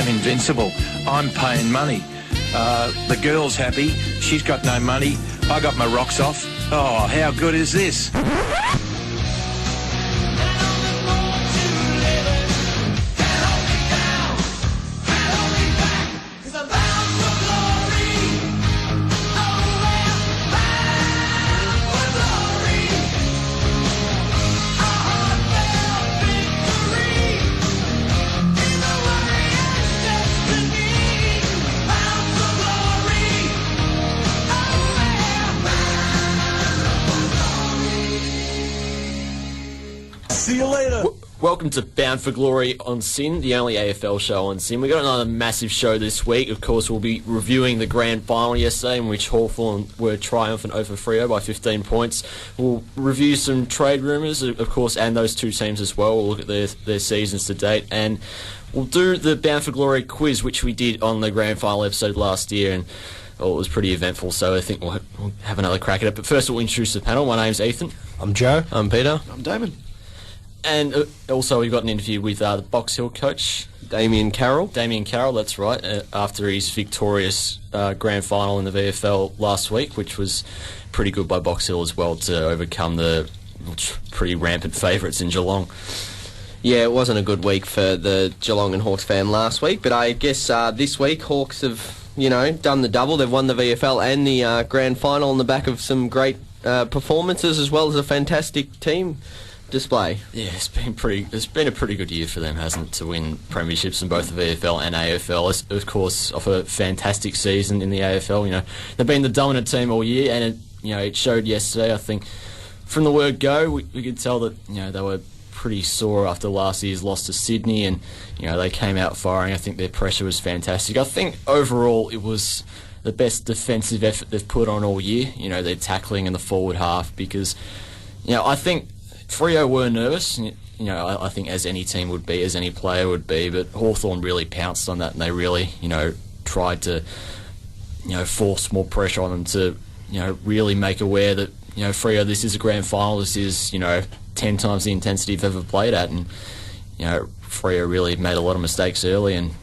I'm invincible. I'm paying money. The girl's happy. She's got no money. I got my rocks off. Oh, how good is this? See you later. Welcome to Bound for Glory on SYN, the only AFL show on SYN. We've got another massive show this week. Of course, we'll be reviewing the grand final yesterday, in which Hawthorn were triumphant over Freo by 15 points. We'll review some trade rumours, of course, and those two teams as well. We'll look at their seasons to date, and we'll do the Bound for Glory quiz, which we did on the grand final episode last year, and it was pretty eventful, so I think we'll have another crack at it. But first, we'll introduce the panel. My name's Ethan. I'm Joe. I'm Peter. I'm Damon. And also we've got an interview with the Box Hill coach, Damien Carroll. Damien Carroll, that's right, after his victorious grand final in the VFL last week, which was pretty good by Box Hill as well to overcome the pretty rampant favourites in Geelong. Yeah, it wasn't a good week for the Geelong and Hawks fan last week, but I guess this week Hawks have, done the double. They've won the VFL and the grand final on the back of some great performances, as well as a fantastic team display. Yeah, it's been a pretty good year for them, hasn't it, to win premierships in both the VFL and AFL. Of course, off a fantastic season in the AFL. They've been the dominant team all year, and it showed yesterday. I think from the word go, we could tell that they were pretty sore after last year's loss to Sydney, and they came out firing. I think their pressure was fantastic. I think overall it was the best defensive effort they've put on all year. Their tackling in the forward half, because I think Freo were nervous, I think as any team would be, as any player would be, but Hawthorn really pounced on that, and they really, tried to, force more pressure on them to, really make aware that, Freo, this is a grand final, this is, 10 times the intensity you've ever played at, and, Freo really made a lot of mistakes early, and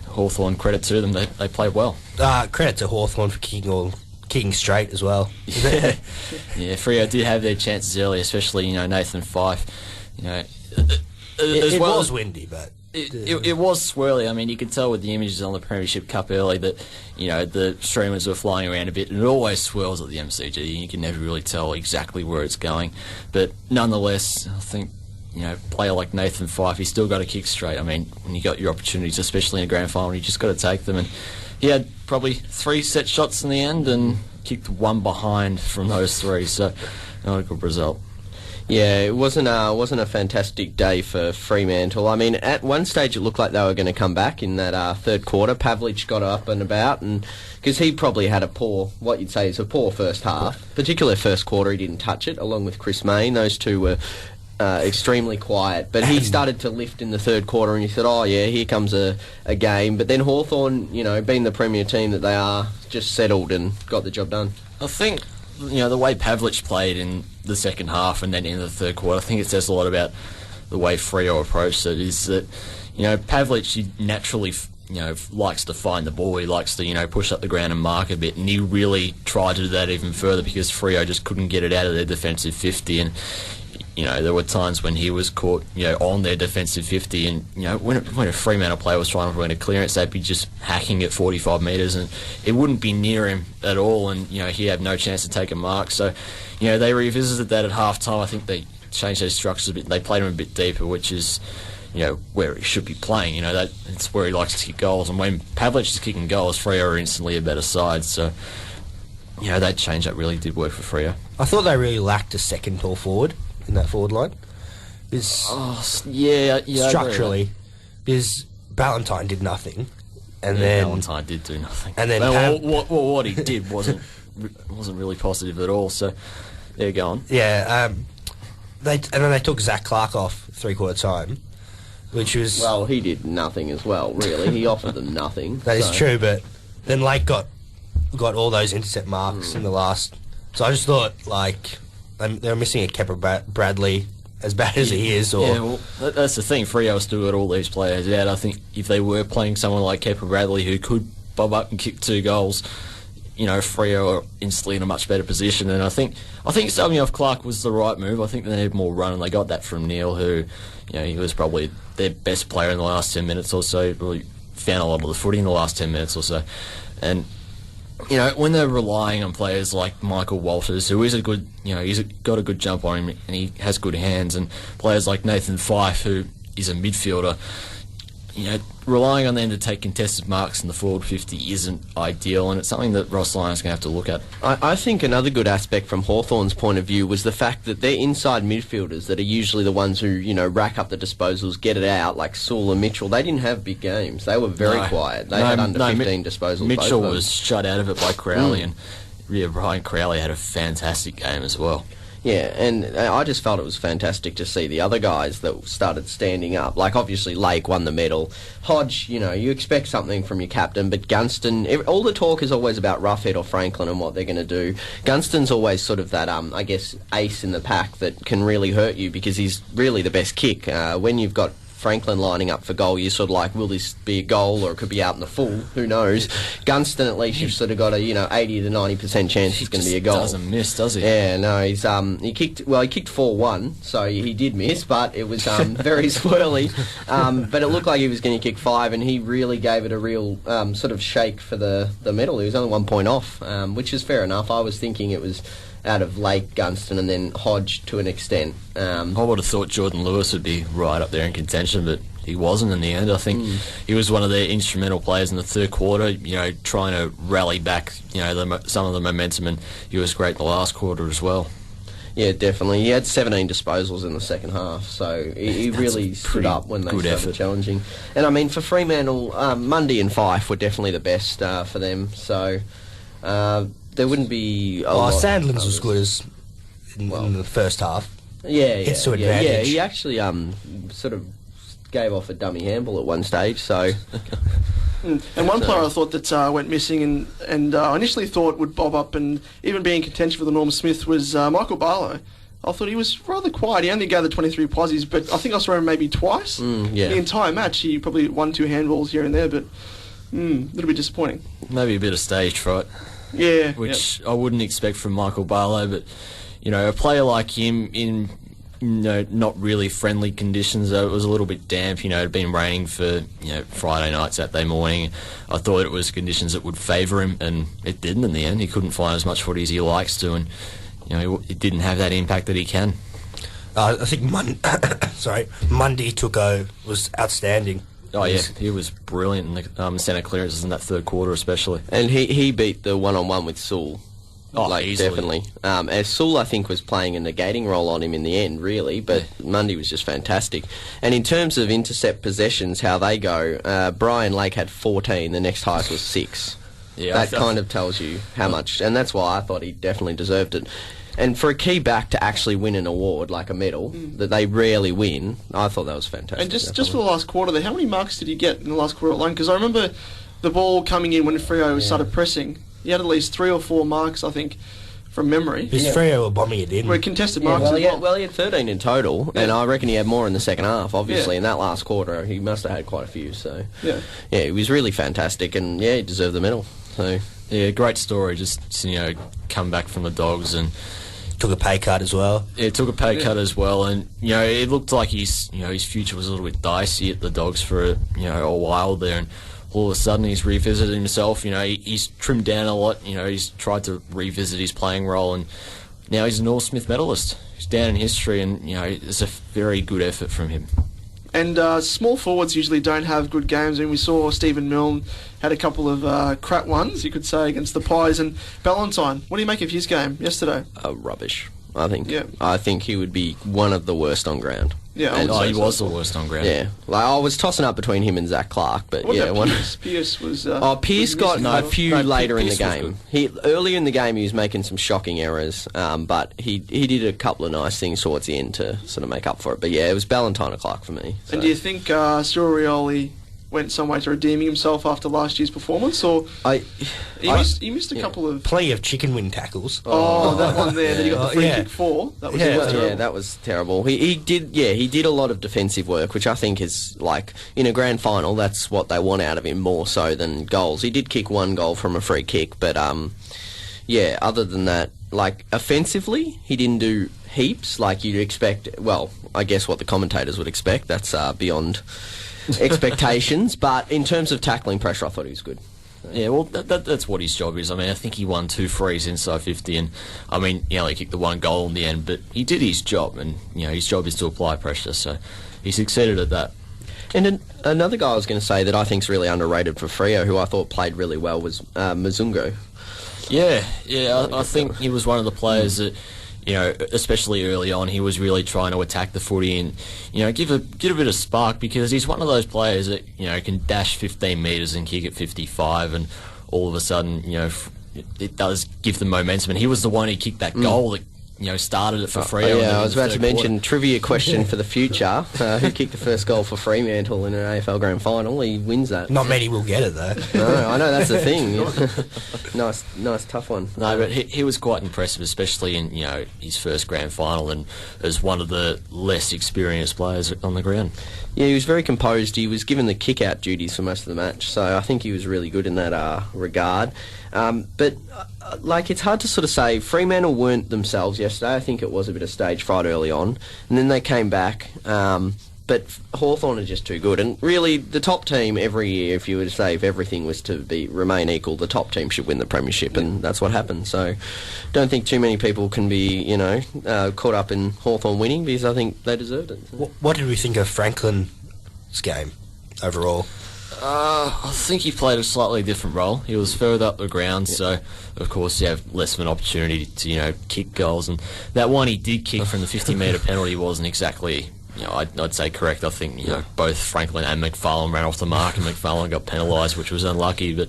Hawthorn, credit to them, they played well. Credit to Hawthorn for kicking straight as well. Yeah, Freo did have their chances early, especially Nathan Fyfe. It was windy, but it was swirly. I mean, you could tell with the images on the Premiership Cup early that the streamers were flying around a bit, and it always swirls at the MCG. You can never really tell exactly where it's going, but nonetheless, I think a player like Nathan Fyfe, he's still got to kick straight. I mean, when you got your opportunities, especially in a grand final, you just got to take them, and he had probably 3 set shots in the end and kicked 1 behind from those 3, so not a good result. Yeah, it wasn't a fantastic day for Fremantle. I mean, at one stage it looked like they were going to come back in that third quarter. Pavlich got up and about, and because he probably had a poor first half, particularly first quarter, he didn't touch it, along with Chris Mayne. Those two were extremely quiet, but he started to lift in the third quarter, and you thought, oh yeah, here comes a game. But then Hawthorn, being the premier team that they are, just settled and got the job done. I think the way Pavlich played in the second half and then in the third quarter, I think it says a lot about the way Freo approached it. Is that Pavlich, he naturally likes to find the ball, he likes to push up the ground and mark a bit, and he really tried to do that even further because Freo just couldn't get it out of their defensive 50, and there were times when he was caught, on their defensive 50, and, when a Fremantle player was trying to win a clearance, they'd be just hacking at 45 metres, and it wouldn't be near him at all, and, he had no chance to take a mark. So, they revisited that at half-time. I think they changed their structures a bit. They played him a bit deeper, which is, where he should be playing. That's where he likes to kick goals, and when Pavlich is kicking goals, Freo are instantly a better side, so, that change, that really did work for Freo. I thought they really lacked a second tall forward in that forward line. Structurally, because Ballantyne did nothing, and then Ballantyne did do nothing, and then what he did wasn't really positive at all. So there you go on. Yeah, then they took Zach Clark off 3/4 time, which was he did nothing as well. Really, he offered them nothing. That is true, but then Lake got all those intercept marks in the last. So I just thought they were missing a Kepper Bradley as bad as he is. Or Yeah, well, that's the thing. Freo still got all these players out. I think if they were playing someone like Kepper Bradley, who could bob up and kick 2 goals, Freo are instantly in a much better position. And I think subbing off Clark was the right move. I think they needed more run, and they got that from Neil, who, he was probably their best player in the last 10 minutes or so. Really found a lot of the footy in the last 10 minutes or so. And when they're relying on players like Michael Walters, who is a good, he's got a good jump on him and he has good hands, and players like Nathan Fyfe, who is a midfielder, relying on them to take contested marks in the forward 50 isn't ideal, and it's something that Ross Lyon's going to have to look at. I think another good aspect from Hawthorn's point of view was the fact that they're inside midfielders that are usually the ones who, rack up the disposals, get it out, like Sewell and Mitchell. They didn't have big games. They were very quiet. They had under 15 disposals. Mitchell was shut out of it by Crowley, and Brian Crowley had a fantastic game as well. Yeah, and I just felt it was fantastic to see the other guys that started standing up. Like, obviously, Lake won the medal. Hodge, you expect something from your captain, but Gunston, all the talk is always about Roughhead or Franklin and what they're going to do. Gunston's always sort of that, ace in the pack that can really hurt you because he's really the best kick. When you've got Franklin lining up for goal, you're sort of like, will this be a goal or it could be out in the full? Who knows? Gunston, at least you've sort of got a 80 to 90% chance it's going to be a goal. Doesn't miss, does he? Yeah, no, he kicked 4-1, so he did miss, but it was very swirly. But it looked like he was going to kick 5, and he really gave it a real sort of shake for the medal. He was only 1 point off, which is fair enough. I was thinking it was out of Lake, Gunston, and then Hodge to an extent. I would have thought Jordan Lewis would be right up there in contention, but he wasn't in the end. I think he was one of their instrumental players in the third quarter, trying to rally back, some of the momentum, and he was great in the last quarter as well. Yeah, definitely. He had 17 disposals in the second half, so he really stood up when they started challenging. And I mean, for Fremantle, Mundy and Fyfe were definitely the best for them, so there wouldn't be a lot. Sandlin's was good in the first half. Yeah, Hits to advantage. Yeah, he actually sort of gave off a dummy handball at one stage, so... And one player I thought that went missing and I initially thought would bob up and even be in contention for the Norm Smith was Michael Barlow. I thought he was rather quiet. He only gathered 23 posies, but I think I saw him maybe twice. The entire match. He probably 1-2 handballs here and there, but a little bit disappointing. Maybe a bit of stage fright. Yeah. Which I wouldn't expect from Michael Barlow, but, a player like him in... not really friendly conditions. It was a little bit damp. It had been raining for Friday night, Saturday morning. I thought it was conditions that would favour him, and it didn't in the end. He couldn't find as much footy as he likes to, and it didn't have that impact that he can. I think Mundy was outstanding. Oh yeah, he was brilliant in the centre clearances in that third quarter, especially. And he beat the one-on-one with Sewell. Easily. Definitely. As Sewell, I think, was playing a negating role on him in the end, really, but Mundy was just fantastic. And in terms of intercept possessions, how they go, Brian Lake had 14, the next highest was 6. Yeah, that kind of tells you how much, and that's why I thought he definitely deserved it. And for a key back to actually win an award, like a medal, that they rarely win, I thought that was fantastic. And just for the last quarter there, how many marks did he get in the last quarter alone? Because I remember the ball coming in when Freo started pressing. He had at least 3 or 4 marks, I think, from memory. Because Freo were bombing it in. Were contested marks well, as well. Well, he had 13 in total, and I reckon he had more in the second half, obviously. In that last quarter, he must have had quite a few. So yeah, he was really fantastic, and he deserved the medal. So yeah, great story. Just come back from the Dogs and took a pay cut as well. Yeah, took a pay cut as well, and it looked like his future was a little bit dicey at the Dogs for a while there, and all of a sudden he's revisited himself. He's trimmed down a lot. He's tried to revisit his playing role, and now he's a Norm Smith medalist. He's down in history, and it's a very good effort from him. And small forwards usually don't have good games. I mean, we saw Stephen Milne had a couple of crap ones, you could say, against the Pies. And Ballantyne, what do you make of his game yesterday? Rubbish, I think. Yeah. I think he would be one of the worst on ground. Yeah, he was the worst on ground. Yeah, I was tossing up betwing him and Zach Clark, but what about Pearce? Pearce was. Pearce got a few later in the game. Earlier in the game, he was making some shocking errors, but he did a couple of nice things towards the end to sort of make up for it. But yeah, it was Ballantyne or Clark for me. So. And do you think Surioli went some way to redeeming himself after last year's performance, or he missed a couple of plenty of chicken wing tackles. that one there that he got the free kick for. That was terrible. That was terrible. He did a lot of defensive work, which I think is like in a grand final. That's what they want out of him more so than goals. He did kick one goal from a free kick, but other than that, like offensively, he didn't do heaps like you'd expect. Well, I guess what the commentators would expect. That's beyond expectations. But in terms of tackling pressure, I thought he was good. Yeah, well, that's what his job is. I mean, I think he won 2 frees inside 50, and I mean, he only kicked the one goal in the end, but he did his job, and his job is to apply pressure, so he succeeded at that. And another guy I was going to say that I think's really underrated for Freo, who I thought played really well, was Mzungu. Yeah, I think he was one of the players that, especially early on, he was really trying to attack the footy and, give a bit of spark, because he's one of those players that, can dash 15 metres and kick at 55, and all of a sudden, it does give them momentum. And he was the one who kicked that goal that, started it for Freo. I was about to mention trivia question for the future. Who kicked the first goal for Fremantle in an AFL Grand Final? He wins that. Not many will get it though. No, I know that's the thing. nice, tough one. No, but he was quite impressive, especially in his first Grand Final, and as one of the less experienced players on the ground. Yeah, he was very composed. He was given the kick-out duties for most of the match, so I think he was really good in that regard. But it's hard to sort of say. Fremantle weren't themselves yesterday. I think it was a bit of stage fright early on, and then they came back. But Hawthorn are just too good, and really the top team every year, if you were to say if everything was to remain equal, the top team should win the premiership, and that's what happened. So don't think too many people can be caught up in Hawthorn winning, because I think they deserved it. What did we think of Franklin's game overall? I think he played a slightly different role. He was further up the ground, so of course you have less of an opportunity to kick goals, and that one he did kick from the 50-metre penalty wasn't exactly I'd say correct. I think both Franklin and McFarlane ran off the mark, and McFarlane got penalised, which was unlucky. But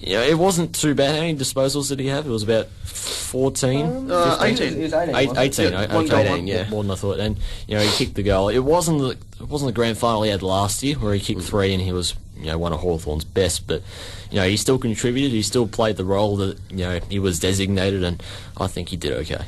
it wasn't too bad. How many disposals did he have? It was about 14, 18. It was 18. 18. Yeah, Okay, 18, yeah. more than I thought. And he kicked the goal. It wasn't the grand final he had last year, where he kicked 3 and he was one of Hawthorn's best. But he still contributed. He still played the role that he was designated, and I think he did okay.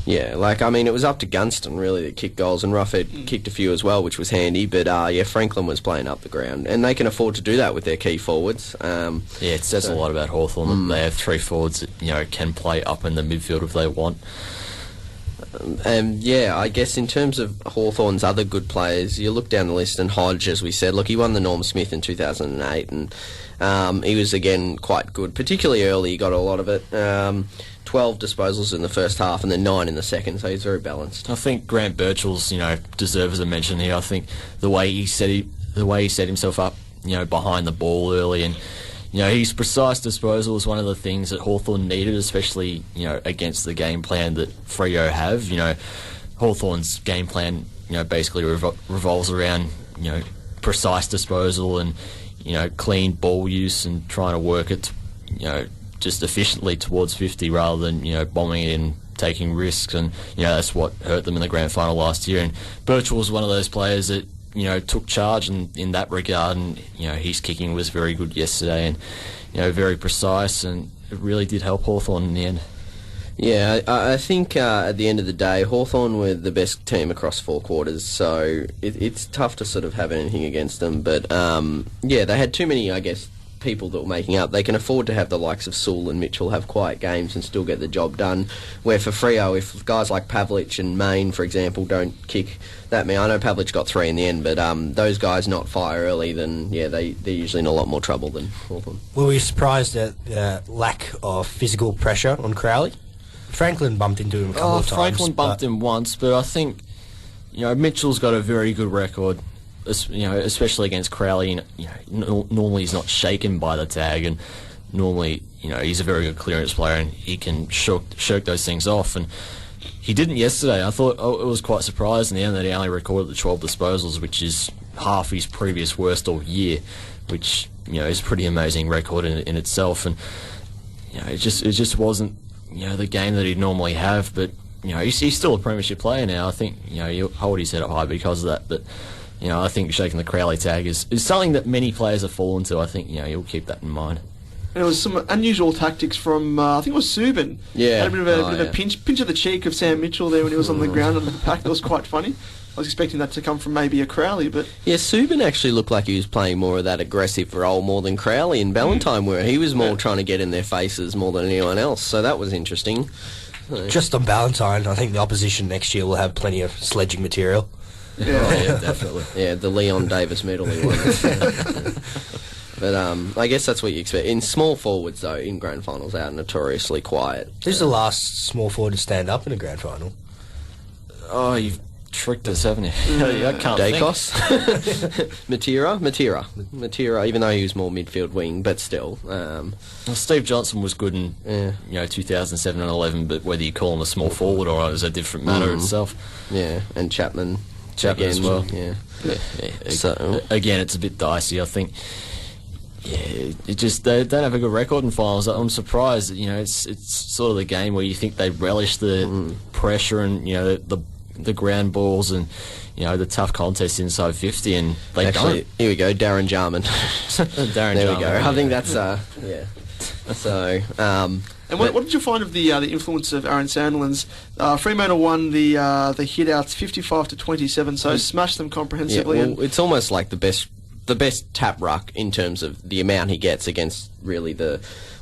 Yeah, it was up to Gunston, really, that kicked goals, and Rufford kicked a few as well, which was handy, but, Franklin was playing up the ground, and they can afford to do that with their key forwards. It says a lot about Hawthorn that they have 3 forwards that, can play up in the midfield if they want. I guess in terms of Hawthorn's other good players, you look down the list, and Hodge, as we said, he won the Norm Smith in 2008, and he was, again, quite good, particularly early. He got a lot of it. 12 disposals in the first half and then 9 in the second, so he's very balanced. I think Grant Birchall's, deserves a mention here. I think the way he set himself up, behind the ball early, and his precise disposal was one of the things that Hawthorn needed, especially against the game plan that Freo have. Hawthorn's game plan, basically revolves around precise disposal and clean ball use and trying to work it, just efficiently towards 50 rather than bombing it and taking risks, and that's what hurt them in the grand final last year. And Birchall was one of those players that took charge in that regard, and his kicking was very good yesterday, and very precise, and it really did help Hawthorn in the end. Yeah, I think at the end of the day, Hawthorn were the best team across 4 quarters, so it's tough to sort of have anything against them. But they had too many, I guess, people that were making up. They can afford to have the likes of Sewell and Mitchell have quiet games and still get the job done, where for Freo, if guys like Pavlich and Main, for example, don't kick that many, I know Pavlich got 3 in the end, but those guys not fire early, then they're usually in a lot more trouble than Hawthorn. Were we surprised at lack of physical pressure on Crowley? Franklin bumped into him a couple of times. Franklin bumped him once, but I think Mitchell's got a very good record, especially against Crowley. Normally he's not shaken by the tag, and normally he's a very good clearance player, and he can shirk those things off. And he didn't yesterday. I thought it was quite surprising in the end that he only recorded the 12 disposals, which is half his previous worst all year, which is a pretty amazing record in itself. And it just wasn't the game that he'd normally have. But he's still a premiership player now. I think he'll hold his head up high because of that. But I think shaking the Crowley tag is something that many players have fallen to. I think, you'll keep that in mind. And it was some unusual tactics from, I think it was Subin. Yeah. Had a bit of a pinch of the cheek of Sam Mitchell there when he was on the ground under the pack. That was quite funny. I was expecting that to come from maybe a Crowley, but... Yeah, Subin actually looked like he was playing more of that aggressive role more than Crowley and Ballantyne were. He was more trying to get in their faces more than anyone else, so that was interesting. Just on Ballantyne, I think the opposition next year will have plenty of sledging material. Yeah, definitely. Yeah, the Leon Davis medal he won. But I guess that's what you expect. In small forwards, though, in grand finals, are notoriously quiet. Who's the last small forward to stand up in a grand final? Oh, you've tricked us, haven't you? I can't Dacos? Matera, even though he was more midfield wing, but still. Well, Steve Johnson was good in 2007 and 11, but whether you call him a small forward or is a different matter itself. Yeah, and Chapman again, as well. Yeah. So, again, it's a bit dicey, I think. Yeah, they don't have a good record in finals. I'm surprised. It's sort of the game where you think they relish the pressure and the ground balls and the tough contest inside 50, and they Actually, don't. Here we go, Darren Jarman. Darren there Jarman, we go. yeah. I think that's yeah. So. And what did you find of the influence of Aaron Sandilands? Fremantle won the hit-outs 55-27, so smashed them comprehensively. Yeah, well, it's almost like the best tap ruck in terms of the amount he gets against really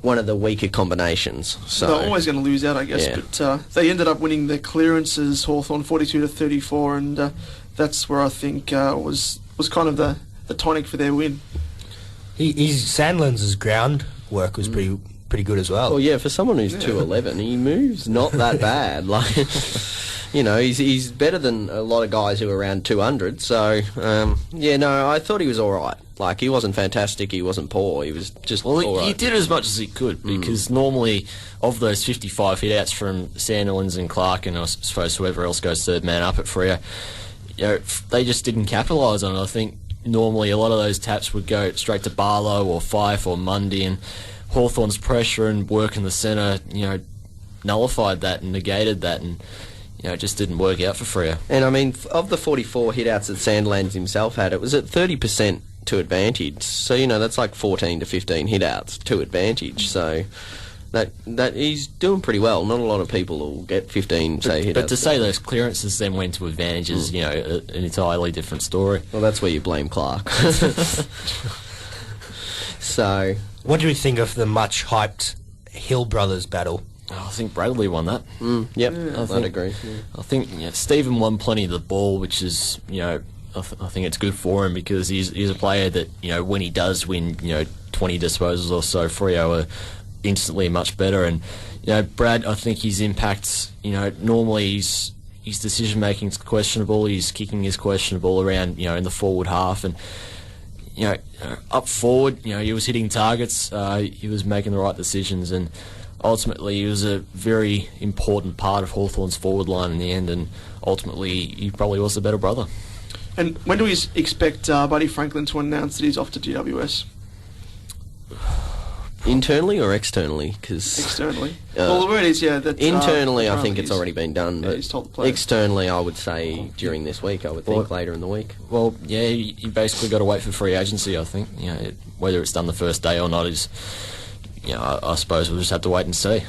one of the weaker combinations. So they're always going to lose out, I guess. Yeah. But they ended up winning the clearances, Hawthorn 42-34, and that's where I think was kind of the tonic for their win. Sandlands' ground work was pretty good as well. Well, yeah, for someone who's 2'11", he moves not that bad. Like, he's better than a lot of guys who are around 200. So, I thought he was all right. Like, he wasn't fantastic, he wasn't poor, he was just all right. He did as much as he could, because normally, of those 55 hit-outs from Sandilands and Clark, and I suppose whoever else goes third man up at Freo, they just didn't capitalise on it. I think normally a lot of those taps would go straight to Barlow or Fife or Mundy, and Hawthorn's pressure and work in the centre, nullified that and negated that, and it just didn't work out for Freo. And I mean, of the 44 hit-outs that Sandlands himself had, it was at 30% to advantage. So that's like 14 to 15 hit-outs to advantage. So that he's doing pretty well. Not a lot of people will get 15 hit-outs. But to say those clearances then went to advantage is an entirely different story. Well, that's where you blame Clark. So. What do we think of the much hyped Hill Brothers battle? I think Bradley won that. Yep, I'd agree. Yeah. I think Stephen won plenty of the ball, which is, I think it's good for him, because he's a player that, when he does win, 20 disposals or so, Freo are instantly much better. And, Brad, I think his impacts, normally his decision-making is questionable, his kicking is questionable around, in the forward half, and up forward, he was hitting targets, he was making the right decisions, and ultimately he was a very important part of Hawthorn's forward line in the end, and ultimately he probably was the better brother. And when do we expect Buddy Franklin to announce that he's off to GWS? Internally or externally? Cause, externally. Well, the word is, that... internally, I think it's already been done. But he's told the players. Externally, I would say during this week, I would think later in the week. Well, yeah, you basically got to wait for free agency, I think. Whether it's done the first day or not is... I suppose we'll just have to wait and see.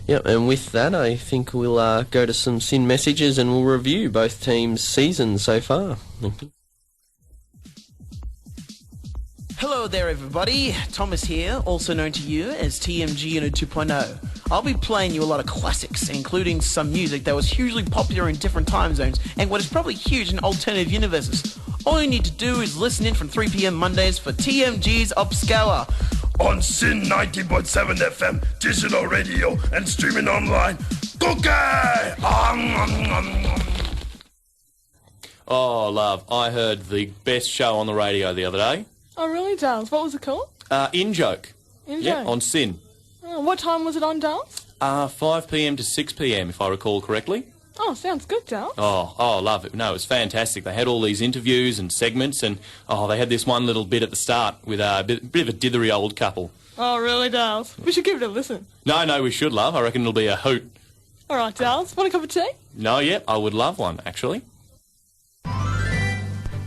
Yeah, and with that, I think we'll go to some SYN messages and we'll review both teams' seasons so far. Thank you. Hello there everybody, Thomas here, also known to you as TMG Unit 2.0. I'll be playing you a lot of classics, including some music that was hugely popular in different time zones and what is probably huge in alternative universes. All you need to do is listen in from 3 PM Mondays for TMG's Upscaler on SYN 90.7 FM, digital radio and streaming online. Cookie! Oh, love, I heard the best show on the radio the other day. Oh, really, Dales? What was it called? In Joke. In Yeah, Joke? on SYN. Oh, what time was it on, Dales? 5 PM to 6 PM, if I recall correctly. Oh, sounds good, Dales. Oh, love it. No, it was fantastic. They had all these interviews and segments, and, they had this one little bit at the start with a bit of a dithery old couple. Oh, really, Dales? We should give it a listen. No, we should, love. I reckon it'll be a hoot. All right, Dales. Want a cup of tea? No, I would love one, actually.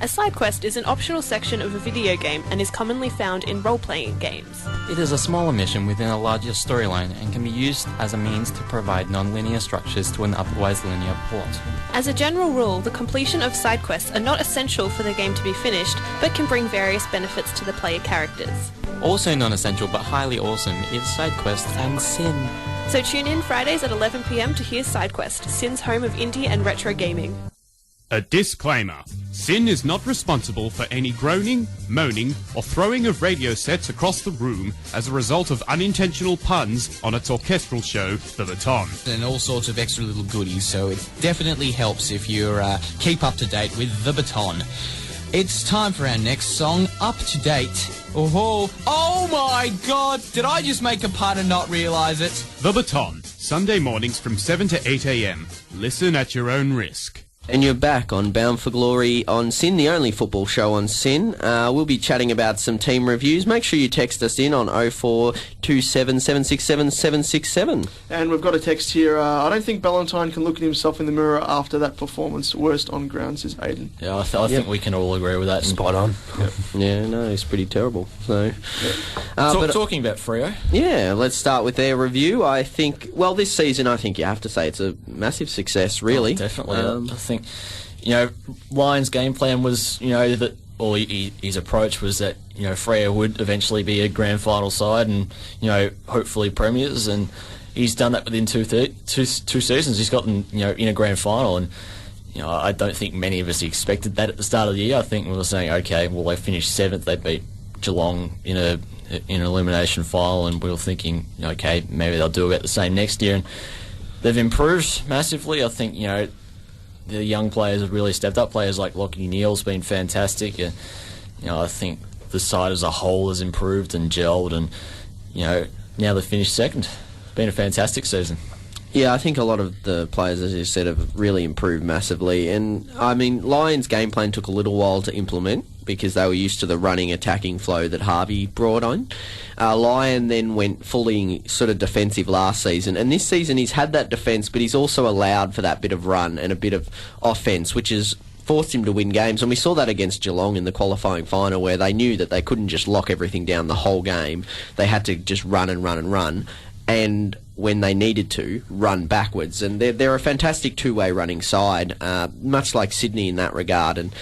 A side quest is an optional section of a video game and is commonly found in role-playing games. It is a smaller mission within a larger storyline and can be used as a means to provide non-linear structures to an otherwise linear plot. As a general rule, the completion of side quests are not essential for the game to be finished, but can bring various benefits to the player characters. Also non-essential but highly awesome is side quests and Sin. So tune in Fridays at 11 PM to hear Side Quest, Sin's home of indie and retro gaming. A disclaimer. Sin is not responsible for any groaning, moaning, or throwing of radio sets across the room as a result of unintentional puns on its orchestral show, The Baton. And all sorts of extra little goodies, so it definitely helps if you keep up to date with The Baton. It's time for our next song, Up to Date. Oh my God! Did I just make a pun and not realise it? The Baton, Sunday mornings from 7 to 8 a.m. Listen at your own risk. And you're back on Bound for Glory on Sin, the only football show on Sin. We'll be chatting about some team reviews. Make sure you text us in on 0427 767 767. And we've got a text here. I don't think Ballantyne can look at himself in the mirror after that performance. Worst on ground, says Aiden. Yeah, I think we can all agree with that. Spot on. Yeah, no, it's pretty terrible. So, talking about Freo. Yeah, let's start with their review. I think, well, this season, I think you have to say it's a massive success, really. Oh, definitely. I think, Lions' game plan was, that, or his approach was that, Freo would eventually be a grand final side and, hopefully premiers, and he's done that within two seasons. He's gotten, in a grand final, and, I don't think many of us expected that at the start of the year. I think we were saying, okay, well, they finished 7th, they beat Geelong in an elimination final, and we were thinking, okay, maybe they'll do about the same next year, and they've improved massively. I think, the young players have really stepped up. Players like Lachie Neale's been fantastic. I think the side as a whole has improved and gelled, and now they've finished 2nd. Been a fantastic season. Yeah, I think a lot of the players, as you said, have really improved massively. And, I mean, Lions' game plan took a little while to implement because they were used to the running, attacking flow that Harvey brought on. Lyon then went fully sort of defensive last season. And this season he's had that defence, but he's also allowed for that bit of run and a bit of offence, which has forced him to win games. And we saw that against Geelong in the qualifying final, where they knew that they couldn't just lock everything down the whole game. They had to just run and run and run. And when they needed to, run backwards. And they're a fantastic two-way running side, much like Sydney in that regard. And,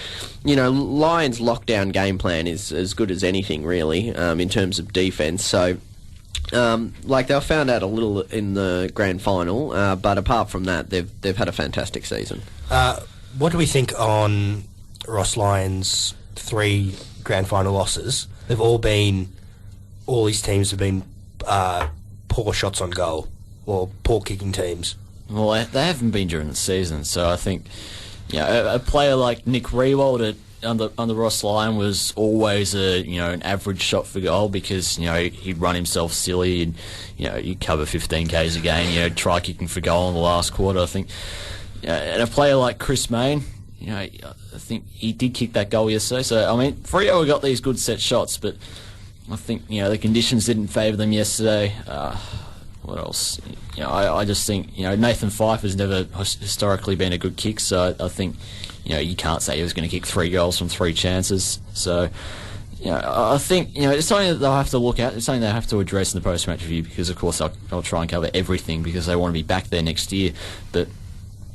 Lions' lockdown game plan is as good as anything, really, in terms of defence. So, they were found out a little in the grand final, but apart from that, they've had a fantastic season. What do we think on Ross Lyon's 3 grand final losses? All these teams have been poor shots on goal, or poor kicking teams. Well, they haven't been during the season, so I think a player like Nick Riewoldt under Ross Lyon was always an average shot for goal, because he'd run himself silly and he'd cover 15 k's a game, try kicking for goal in the last quarter. I think, and a player like Chris Mayne, I think he did kick that goal yesterday. So I mean, Freo got these good set shots, but I think the conditions didn't favour them yesterday. What else? I just think Nathan Fyfe has never historically been a good kick, so I think you can't say he was going to kick 3 goals from 3 chances. So I think it's something that they'll have to look at. It's something they have to address in the post-match review, because of course they'll try and cover everything because they want to be back there next year. But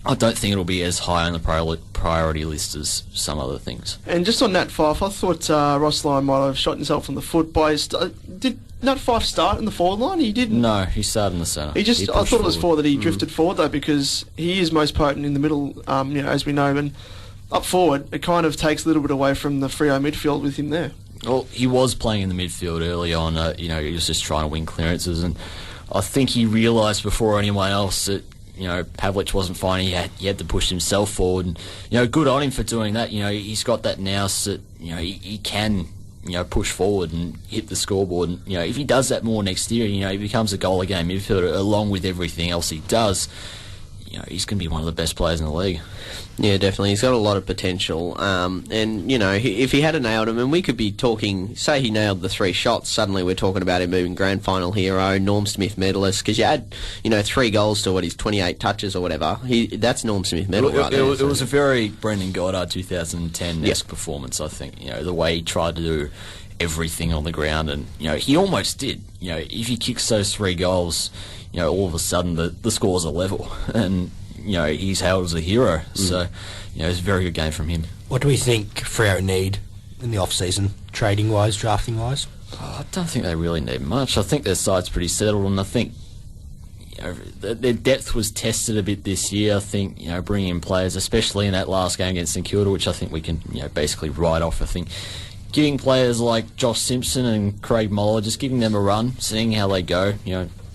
I don't think it'll be as high on the priority list as some other things. And just on Nat Fyfe, I thought Ross Lyon might have shot himself in the foot by did Nat Fyfe start in the forward line? He didn't. No, he started in the centre. I thought it was that he drifted forward though, because he is most potent in the middle, as we know, and up forward it kind of takes a little bit away from the Freo midfield with him there. Well, he was playing in the midfield early on. He was just trying to win clearances, and I think he realised before anyone else that Pavlich wasn't fine. He had to push himself forward, and good on him for doing that. He's got that now, so that he can push forward and hit the scoreboard. And if he does that more next year, he becomes a goal a game midfielder along with everything else he does. he's going to be one of the best players in the league. Yeah, definitely. He's got a lot of potential. And, if he had nailed him, and we could be talking, say he nailed the 3 shots, suddenly we're talking about him moving grand final hero, Norm Smith medalist, because you add, 3 goals to his 28 touches or whatever. That's Norm Smith medal right there. It was a very Brendan Goddard 2010-esque performance, I think. The way he tried to do everything on the ground, and, he almost did. If he kicks those 3 goals, all of a sudden the scores are level, and he's hailed as a hero. So it's a very good game from him. What do we think Freo need in the off season, trading wise, drafting wise? I don't think they really need much. I think their side's pretty settled, and I think their depth was tested a bit this year. I think bringing in players, especially in that last game against St Kilda, which I think we can basically write off. I think giving players like Josh Simpson and Craig Moller, just giving them a run, seeing how they go,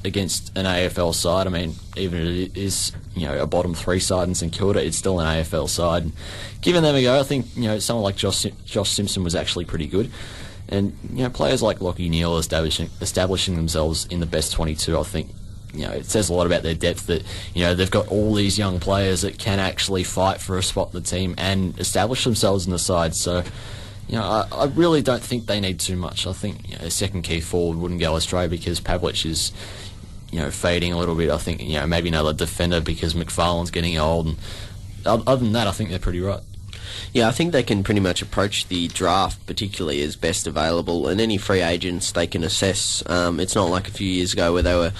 against an AFL side. I mean, even if it is, a bottom 3 side in St Kilda, it's still an AFL side. And giving them a go, I think, someone like Josh Simpson was actually pretty good. And, players like Lachie Neale establishing themselves in the best 22, I think, it says a lot about their depth that, they've got all these young players that can actually fight for a spot in the team and establish themselves in the side. So, I really don't think they need too much. I think a second key forward wouldn't go astray because Pavlich is, fading a little bit. I think, maybe another defender because McFarlane's getting old. And other than that, I think they're pretty right. Yeah, I think they can pretty much approach the draft, particularly as best available, and any free agents they can assess. It's not like a few years ago where they were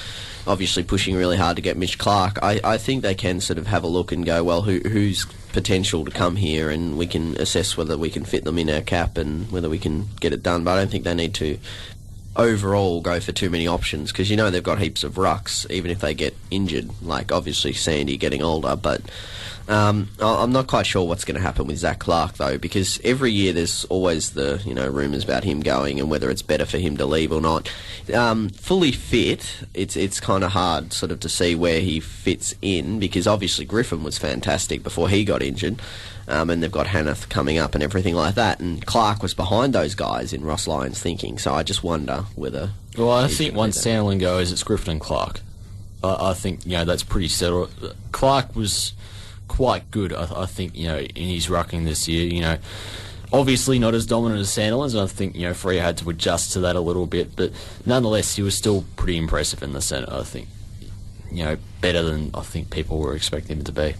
obviously pushing really hard to get Mitch Clark. I think they can sort of have a look and go, well, who's potential to come here, and we can assess whether we can fit them in our cap and whether we can get it done. But I don't think they need to overall go for too many options because they've got heaps of rucks even if they get injured, like obviously Sandy getting older, but I'm not quite sure what's going to happen with Zach Clark though, because every year there's always the rumours about him going and whether it's better for him to leave or not. Fully fit, it's kind of hard sort of to see where he fits in, because obviously Griffin was fantastic before he got injured. And they've got Hanneth coming up and everything like that. And Clark was behind those guys in Ross Lyon's thinking. So I just wonder whether... Well, I think once Sandlin goes, it's Griffin and Clark. I think, that's pretty settled. Clark was quite good, I think, in his rucking this year. Obviously not as dominant as Sandlin's. I think, Freo had to adjust to that a little bit. But nonetheless, he was still pretty impressive in the centre, I think. Better than I think people were expecting him to be.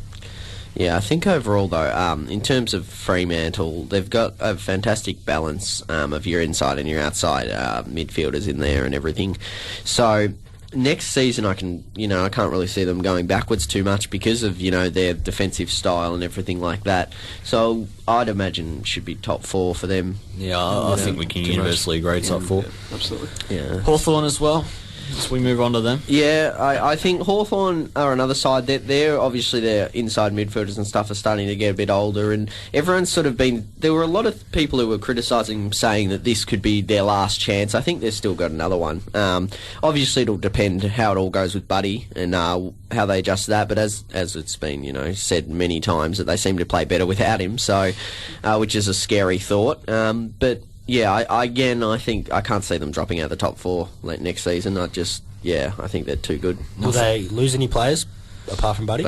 Yeah, I think overall, though, in terms of Fremantle, they've got a fantastic balance of your inside and your outside midfielders in there and everything. So next season, I can't really see them going backwards too much because of, their defensive style and everything like that. So I'd imagine it should be top 4 for them. Yeah, I think we can universally agree top 4. Yeah, absolutely. Yeah. Hawthorn as well. As we move on to them. Yeah, I think Hawthorn are another side. They're obviously their inside midfielders and stuff are starting to get a bit older, and everyone's sort of been... There were a lot of people who were criticising them, saying that this could be their last chance. I think they've still got another one. Obviously, it'll depend how it all goes with Buddy and how they adjust that, but as it's been, said many times, that they seem to play better without him, so which is a scary thought. But... Yeah, I think I can't see them dropping out the top 4 next season. I think they're too good. Will they lose any players apart from Buddy?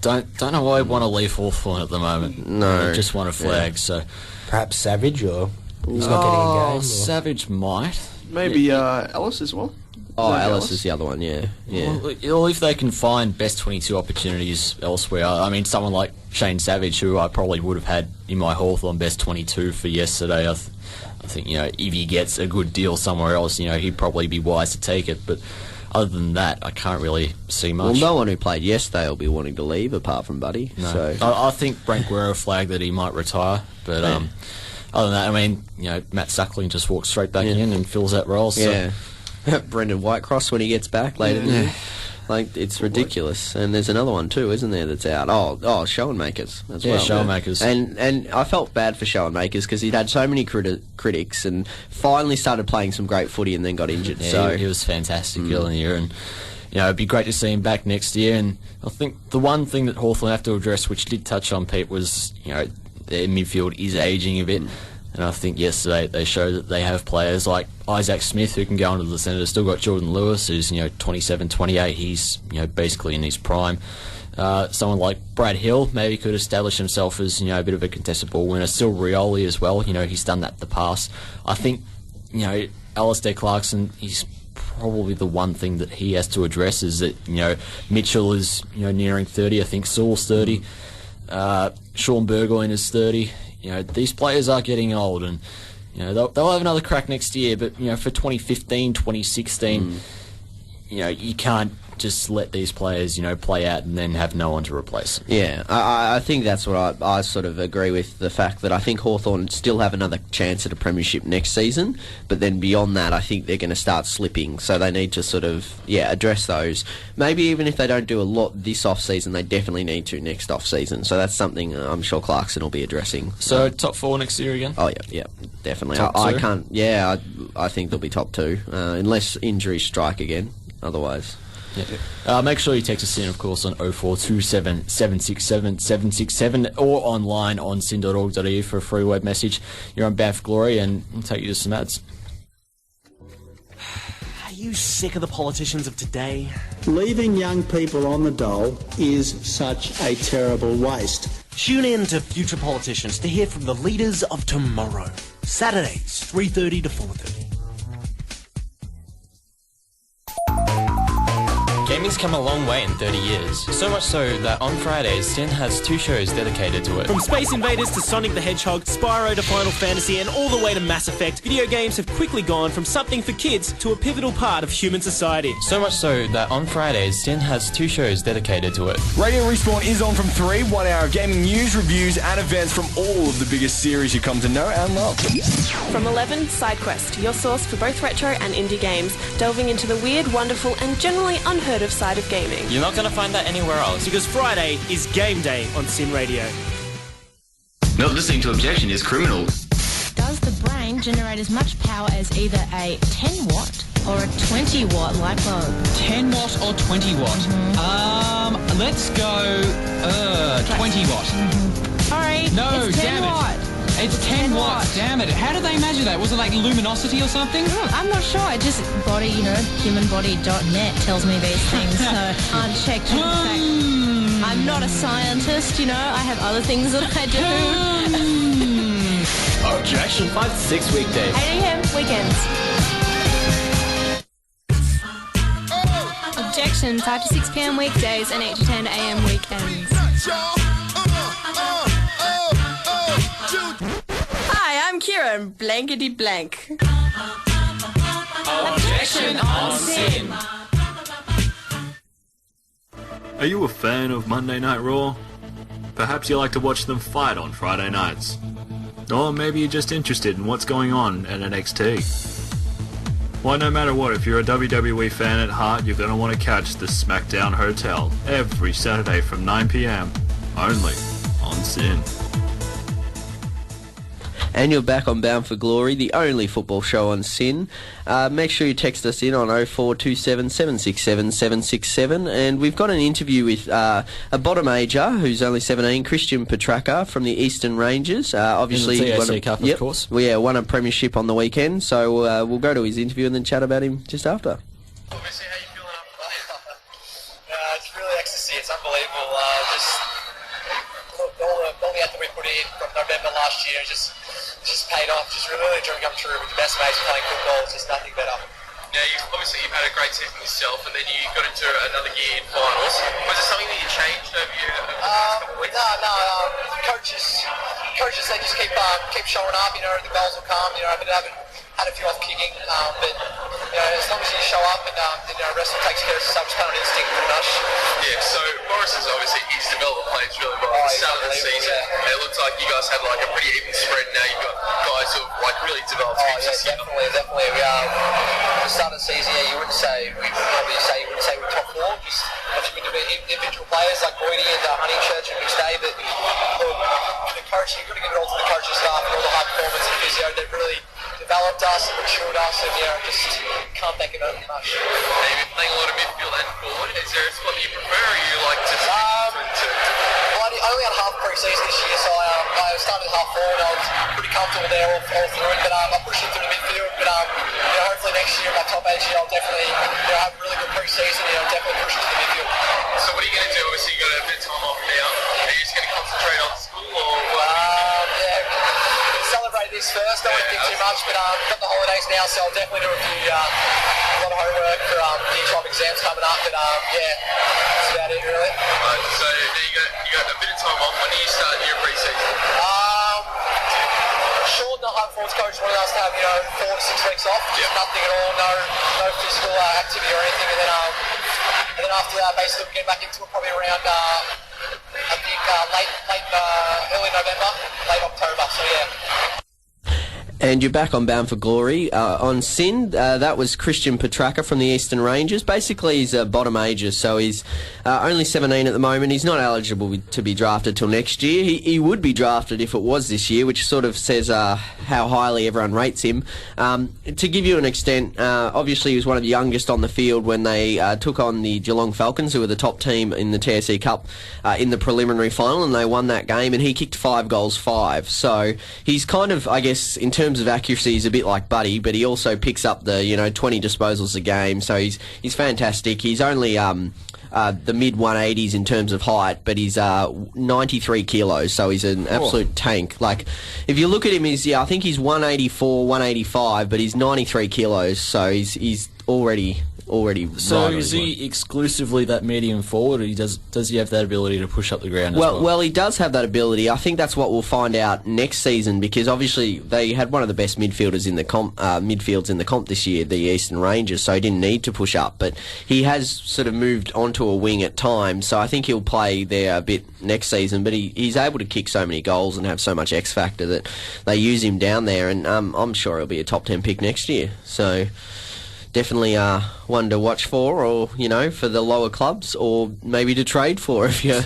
Don't know why I want to leave Hawthorn at the moment. No, I just want a flag. So perhaps Savage, or he's not getting a game. Or... Savage might. Maybe Ellis as well. Ellis is the other one, yeah. Well, if they can find best 22 opportunities elsewhere, I mean, someone like Shane Savage, who I probably would have had in my Hawthorn best 22 for yesterday, I think, if he gets a good deal somewhere else, he'd probably be wise to take it. But other than that, I can't really see much. Well, no one who played yesterday will be wanting to leave, apart from Buddy. No. So I think Brent Guerrero flagged that he might retire, but other than that, I mean, Matt Suckling just walks straight back in and fills that role. So. Yeah. Brendan Whitecross when he gets back later. Yeah. It's ridiculous. And there's another one too, isn't there, that's out? Schoenmakers as well. Yeah, Schoenmakers. And I felt bad for Schoenmakers because he'd had so many critics and finally started playing some great footy and then got injured. Yeah, so he was fantastic early in the year, and it'd be great to see him back next year. And I think the one thing that Hawthorn have to address, which did touch on Pete, was their midfield is ageing a bit. And I think yesterday they showed that they have players like Isaac Smith who can go into the centre. Still got Jordan Lewis who's 27, 28. He's basically in his prime. Someone like Brad Hill maybe could establish himself as a bit of a contested ball winner. Still Rioli as well. He's done that in the past. I think Alistair Clarkson, he's probably the one thing that he has to address is that Mitchell is nearing 30. I think Saul's 30. Sean Burgoyne is 30. These players are getting old, and they'll have another crack next year. But for 2015, 2016, you can't just let these players play out and then have no one to replace them. Yeah, I think that's what I sort of agree with, the fact that I think Hawthorn still have another chance at a premiership next season, but then beyond that I think they're going to start slipping, so they need to sort of address those. Maybe even if they don't do a lot this off-season, they definitely need to next off-season, so that's something I'm sure Clarkson will be addressing. So top 4 next year again? Oh yeah, definitely. Top I 2? can't, I think they'll be top 2, unless injuries strike again, otherwise. Yeah. Make sure you text us in, of course, on 0427 767 767 or online on sin.org.au for a free web message. You're on Banff Glory, and we'll take you to some ads. Are you sick of the politicians of today? Leaving young people on the dole is such a terrible waste. Tune in to Future Politicians to hear from the leaders of tomorrow. Saturdays, 3:30 to 4:30. Gaming's come a long way in 30 years. So much so that on Fridays, Sin has 2 shows dedicated to it. From Space Invaders to Sonic the Hedgehog, Spyro to Final Fantasy, and all the way to Mass Effect, video games have quickly gone from something for kids to a pivotal part of human society. So much so that on Fridays, Sin has 2 shows dedicated to it. Radio Respawn is on from 3, 1 hour of gaming news, reviews, and events from all of the biggest series you come to know and love. From 11, SideQuest, your source for both retro and indie games, delving into the weird, wonderful, and generally unheard of side of gaming. You're not going to find that anywhere else. Because Friday is game day on Sin Radio. Not listening to Objection is criminal. Does the brain generate as much power as either a 10 watt or a 20 watt light bulb? 10 watt or 20 watt? Let's go 20 watt. Sorry, No, it's 10 damn watt. it. It's 10 watts, damn it. How did they measure that? Was it like luminosity or something? I'm not sure. It just humanbody.net tells me these things, so I'll check. I'm not a scientist, I have other things that I do. Objection 5 to 6 weekdays. 8 a.m. weekends. Objection 5 to 6 p.m. weekdays and 8 to 10 a.m. weekends. Hi, I'm Kira and blankety blank. Objection on Sin. Are you a fan of Monday Night Raw? Perhaps you like to watch them fight on Friday nights. Or maybe you're just interested in what's going on at NXT. Well, no matter what, if you're a WWE fan at heart, you're going to want to catch the SmackDown Hotel every Saturday from 9 p.m. only on Sin. And you're back on Bound for Glory, the only football show on Sin. Make sure you text us in on 0427 767 767. And we've got an interview with a bottom ager who's only 17, Christian Pertracca from the Eastern Rangers. Obviously, in the TAC Cup, of course. Well, won a premiership on the weekend. So we'll go to his interview and then chat about him just after. It's really ecstasy. It's unbelievable. All the effort we put in from November last year just paid off. Just really dream come true with the best mates playing football. It's just nothing better. Now, you've had a great season yourself, and then you got into another year in finals. Was it something that you changed over your last couple of weeks? No. Coaches, they just keep showing up. The goals will come. I haven't had a few off kicking, but as long as you show up and the rest takes care of itself, it's kind of instinct pretty much. Yeah. So Morris is obviously he's developed players really well at the start of the season. And it looks like you guys had like a pretty even spread. Now you've got guys who have like really developed heaps this year. Definitely. We are at the start of the season. You wouldn't say we're top 4. Just a few individual players like Boydie and Honeychurch and McStay. But look, the coach, you've got to give it all to the coaching staff and all the high performance and physio. They've really developed us and matured us, and just can't thank it much. Now, you've been playing a lot of midfield and forward. Is there a spot that you prefer, or you like to? I only had half pre-season this year, so I started half forward. I was pretty comfortable there all through it, but I pushed into the midfield. But hopefully next year, my top age year, I'll definitely have a really good pre-season. Definitely push into the midfield. So what are you going to do? Obviously, you got a bit of time off now. Are you just going to concentrate on school, or celebrate this first. Don't want to think too much, but we've got the holidays now, so I'll definitely do a lot of homework for the year 12 exams coming up. But that's about it really. Right, so you got a bit of time off. When do you start your pre-season? Sean, the home forwards coach, wanted us to have 4 to 6 weeks off. Just nothing at all, no physical activity or anything, and then after that, basically we get back into it probably around I think early November, late October. So yeah. And you're back on Bound for Glory. On Sin, that was Christian Pertracca from the Eastern Rangers. Basically, he's a bottom ager, so he's only 17 at the moment. He's not eligible to be drafted till next year. He would be drafted if it was this year, which sort of says how highly everyone rates him. To give you an extent, obviously he was one of the youngest on the field when they took on the Geelong Falcons, who were the top team in the TSC Cup in the preliminary final, and they won that game, and he kicked 5 goals, 5. So he's kind of, I guess, in terms of accuracy, he's a bit like Buddy, but he also picks up the 20 disposals a game, so he's fantastic. He's only the mid 180s in terms of height, but he's 93 kilos, so he's an absolute tank. Like, if you look at him, I think he's 184, 185, but he's 93 kilos, so he's already. So is he exclusively that medium forward, or does he have that ability to push up the ground as well? Well, he does have that ability. I think that's what we'll find out next season, because obviously they had one of the best midfielders in the midfields in the comp this year, the Eastern Rangers, so he didn't need to push up, but he has sort of moved onto a wing at times, so I think he'll play there a bit next season, but he's able to kick so many goals and have so much X factor that they use him down there, and I'm sure he'll be a top 10 pick next year. So definitely one to watch for, or for the lower clubs, or maybe to trade for if you're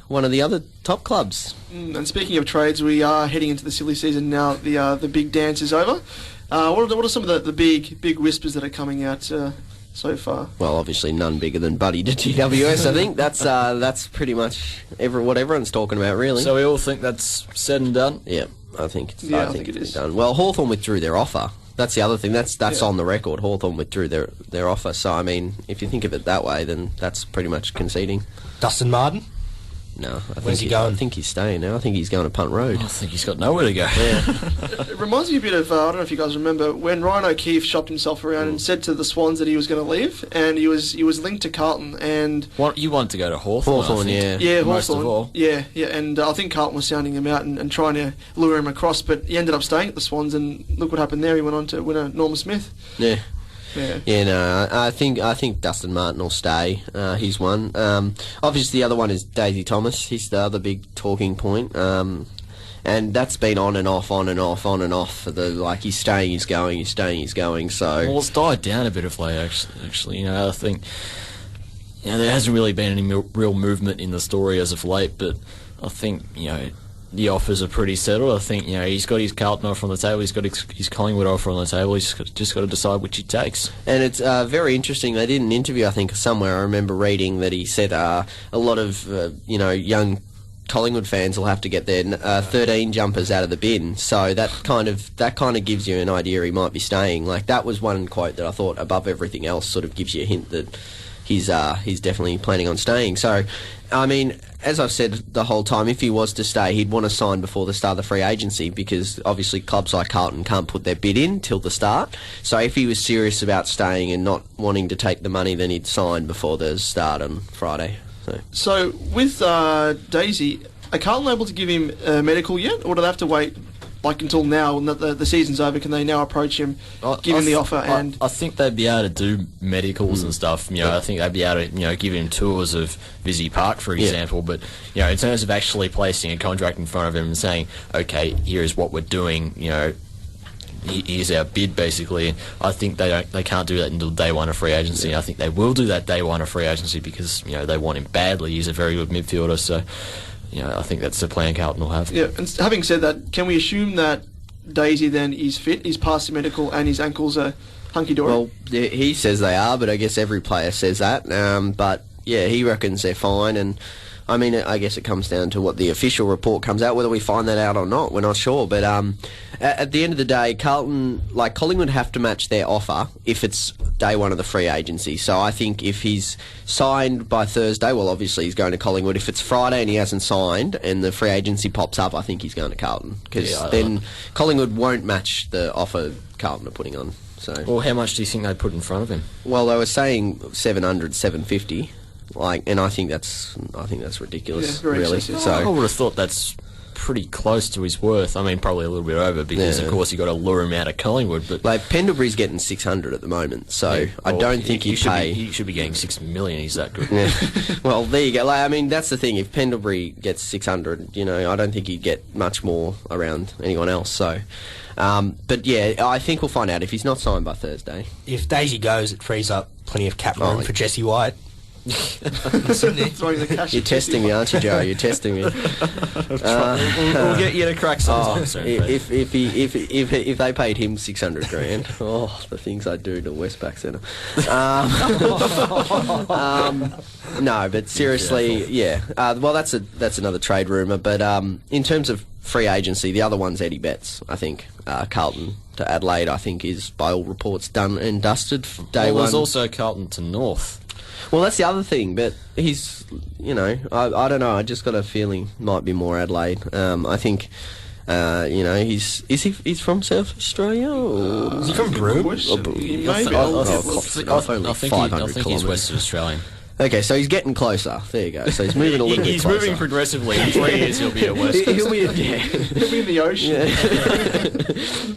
one of the other top clubs. And speaking of trades, we are heading into the silly season now. The big dance is over. What are some of the big whispers that are coming out so far? Well, obviously none bigger than Buddy to GWS. I think that's pretty much what everyone's talking about, really. So we all think that's said and done? Yeah, I think it's it is done. Well, Hawthorn withdrew their offer. That's the other thing. That's on the record. Hawthorn withdrew their offer. So, I mean, if you think of it that way, then that's pretty much conceding. Dustin Martin? No. Where's he going? I think he's staying now. I think he's going to Punt Road. I think he's got nowhere to go. Yeah. It reminds me a bit of, I don't know if you guys remember, when Ryan O'Keefe shopped himself around and said to the Swans that he was going to leave, and he was linked to Carlton. And you wanted to go to Hawthorn, Hawthorn, I think. Yeah, most Hawthorn. of all. Yeah, and I think Carlton was sounding him out and trying to lure him across, but he ended up staying at the Swans, and look what happened there. He went on to win a Norman Smith. Yeah. Yeah, no, I think Dustin Martin will stay. He's one. Obviously, the other one is Daisy Thomas. He's the other big talking point. And that's been on and off for he's staying, he's going, he's staying, he's going. So it's died down a bit of late. Actually, I think there hasn't really been any real movement in the story as of late. But I think the offers are pretty settled. I think he's got his Carlton offer on the table. He's got his Collingwood offer on the table. He's just got to decide which he takes. And it's very interesting. They did an interview, I think, somewhere. I remember reading that he said a lot of young Collingwood fans will have to get their 13 jumpers out of the bin. So that kind of gives you an idea he might be staying. Like, that was one quote that I thought, above everything else, sort of gives you a hint that he's definitely planning on staying. So, I mean, as I've said the whole time, if he was to stay, he'd want to sign before the start of the free agency, because obviously clubs like Carlton can't put their bid in till the start. So if he was serious about staying and not wanting to take the money, then he'd sign before the start on Friday. So with Daisy, are Carlton able to give him a medical yet, or do they have to wait until now, and that the season's over? Can they now approach him, give him the offer? And I think they'd be able to do medicals and stuff. I think they'd be able to give him tours of Visy Park, for example. But in terms of actually placing a contract in front of him and saying, okay, here's what we're doing, here's our bid, basically. I think they can't do that until day one of free agency. Yeah. I think they will do that day one of free agency because they want him badly. He's a very good midfielder, so I think that's the plan Carlton will have. Yeah, and having said that, can we assume that Daisy then is fit, he's passed the medical, and his ankles are hunky-dory? Well, he says they are, but I guess every player says that. But yeah, he reckons they're fine, and I mean, I guess it comes down to what the official report comes out. Whether we find that out or not, we're not sure. But at the end of the day, Collingwood have to match their offer if it's day one of the free agency. So I think if he's signed by Thursday, well, obviously he's going to Collingwood. If it's Friday and he hasn't signed and the free agency pops up, I think he's going to Carlton, because then Collingwood won't match the offer Carlton are putting on. So, well, how much do you think they put in front of him? Well, they were saying 700, 750. And I think that's ridiculous, really. Excessive. So I would have thought that's pretty close to his worth. I mean, probably a little bit over, because of course you got to lure him out of Collingwood. But Pendlebury's getting 600 at the moment, so I don't think he should be getting 6 million. He's that good. Yeah. Well, there you go. I mean, that's the thing. If Pendlebury gets 600, I don't think he'd get much more around anyone else. So. But yeah, I think we'll find out if he's not signed by Thursday. If Daisy goes, it frees up plenty of cap room for Jesse White. You're testing me, aren't you, Joe? You're testing me. We'll get you to crack some soon. If they paid him 600 grand, the things I'd do to Westpac Centre. No, but seriously, well, that's another trade rumour. But in terms of free agency, the other one's Eddie Betts. I think Carlton to Adelaide, I think, is by all reports done and dusted for day one. There's also Carlton to North. Well, that's the other thing, but he's, I don't know, I just got a feeling might be more Adelaide. I think, he's from South Australia? Or is he from Broome? I think he's Western Australian. Okay, so he's getting closer. There you go. So he's moving a little bit He's closer. moving progressively. In 3 years, he'll be at West Coast. He'll be in the ocean.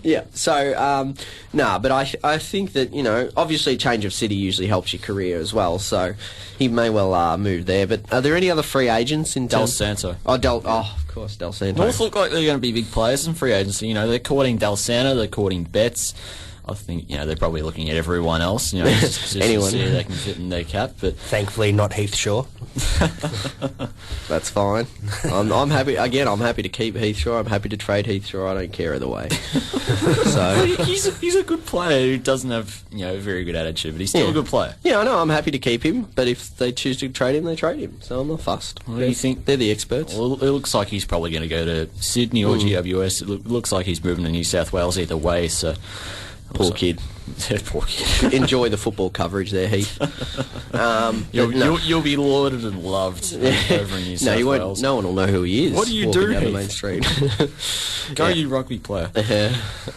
Yeah. So, but I think that, obviously a change of city usually helps your career as well. So he may well move there. But are there any other free agents in Del Santo? Of course, Del Santo. North look like they're going to be big players in free agency. They're courting Del Santo, they're courting Betts. I think they're probably looking at everyone else. Just anyone to see if they can fit in their cap. But thankfully, not Heath Shaw. That's fine. I'm happy. Again, I'm happy to keep Heath Shaw. I'm happy to trade Heath Shaw. I don't care either way. So he's a good player who doesn't have a very good attitude, but he's still a good player. Yeah, I know. I'm happy to keep him. But if they choose to trade him, they trade him. So I'm not fussed. What do you think? They're the experts. Well, it looks like he's probably going to go to Sydney or GWS. It looks like he's moving to New South Wales either way. So. Poor kid. Poor kid. Enjoy the football coverage there, Heath. You'll be lauded and loved over in New South Wales. No one will know who he is. What do you do, down the Heath? main street? Go, you rugby player.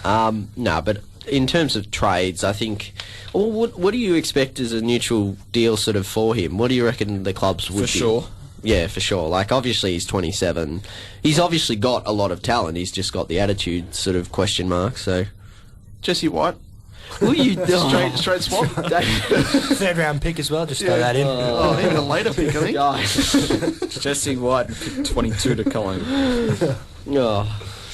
No, but in terms of trades, I think. Well, what do you expect as a neutral deal sort of for him? What do you reckon the clubs would For sure. Yeah, for sure. Like, obviously, he's 27. He's obviously got a lot of talent. He's just got the attitude sort of question mark, so... Jesse White. Will you straight swap? Third round pick as well, just throw that in. Even a later pick, I think. Jesse White, pick 22 to Collingwood.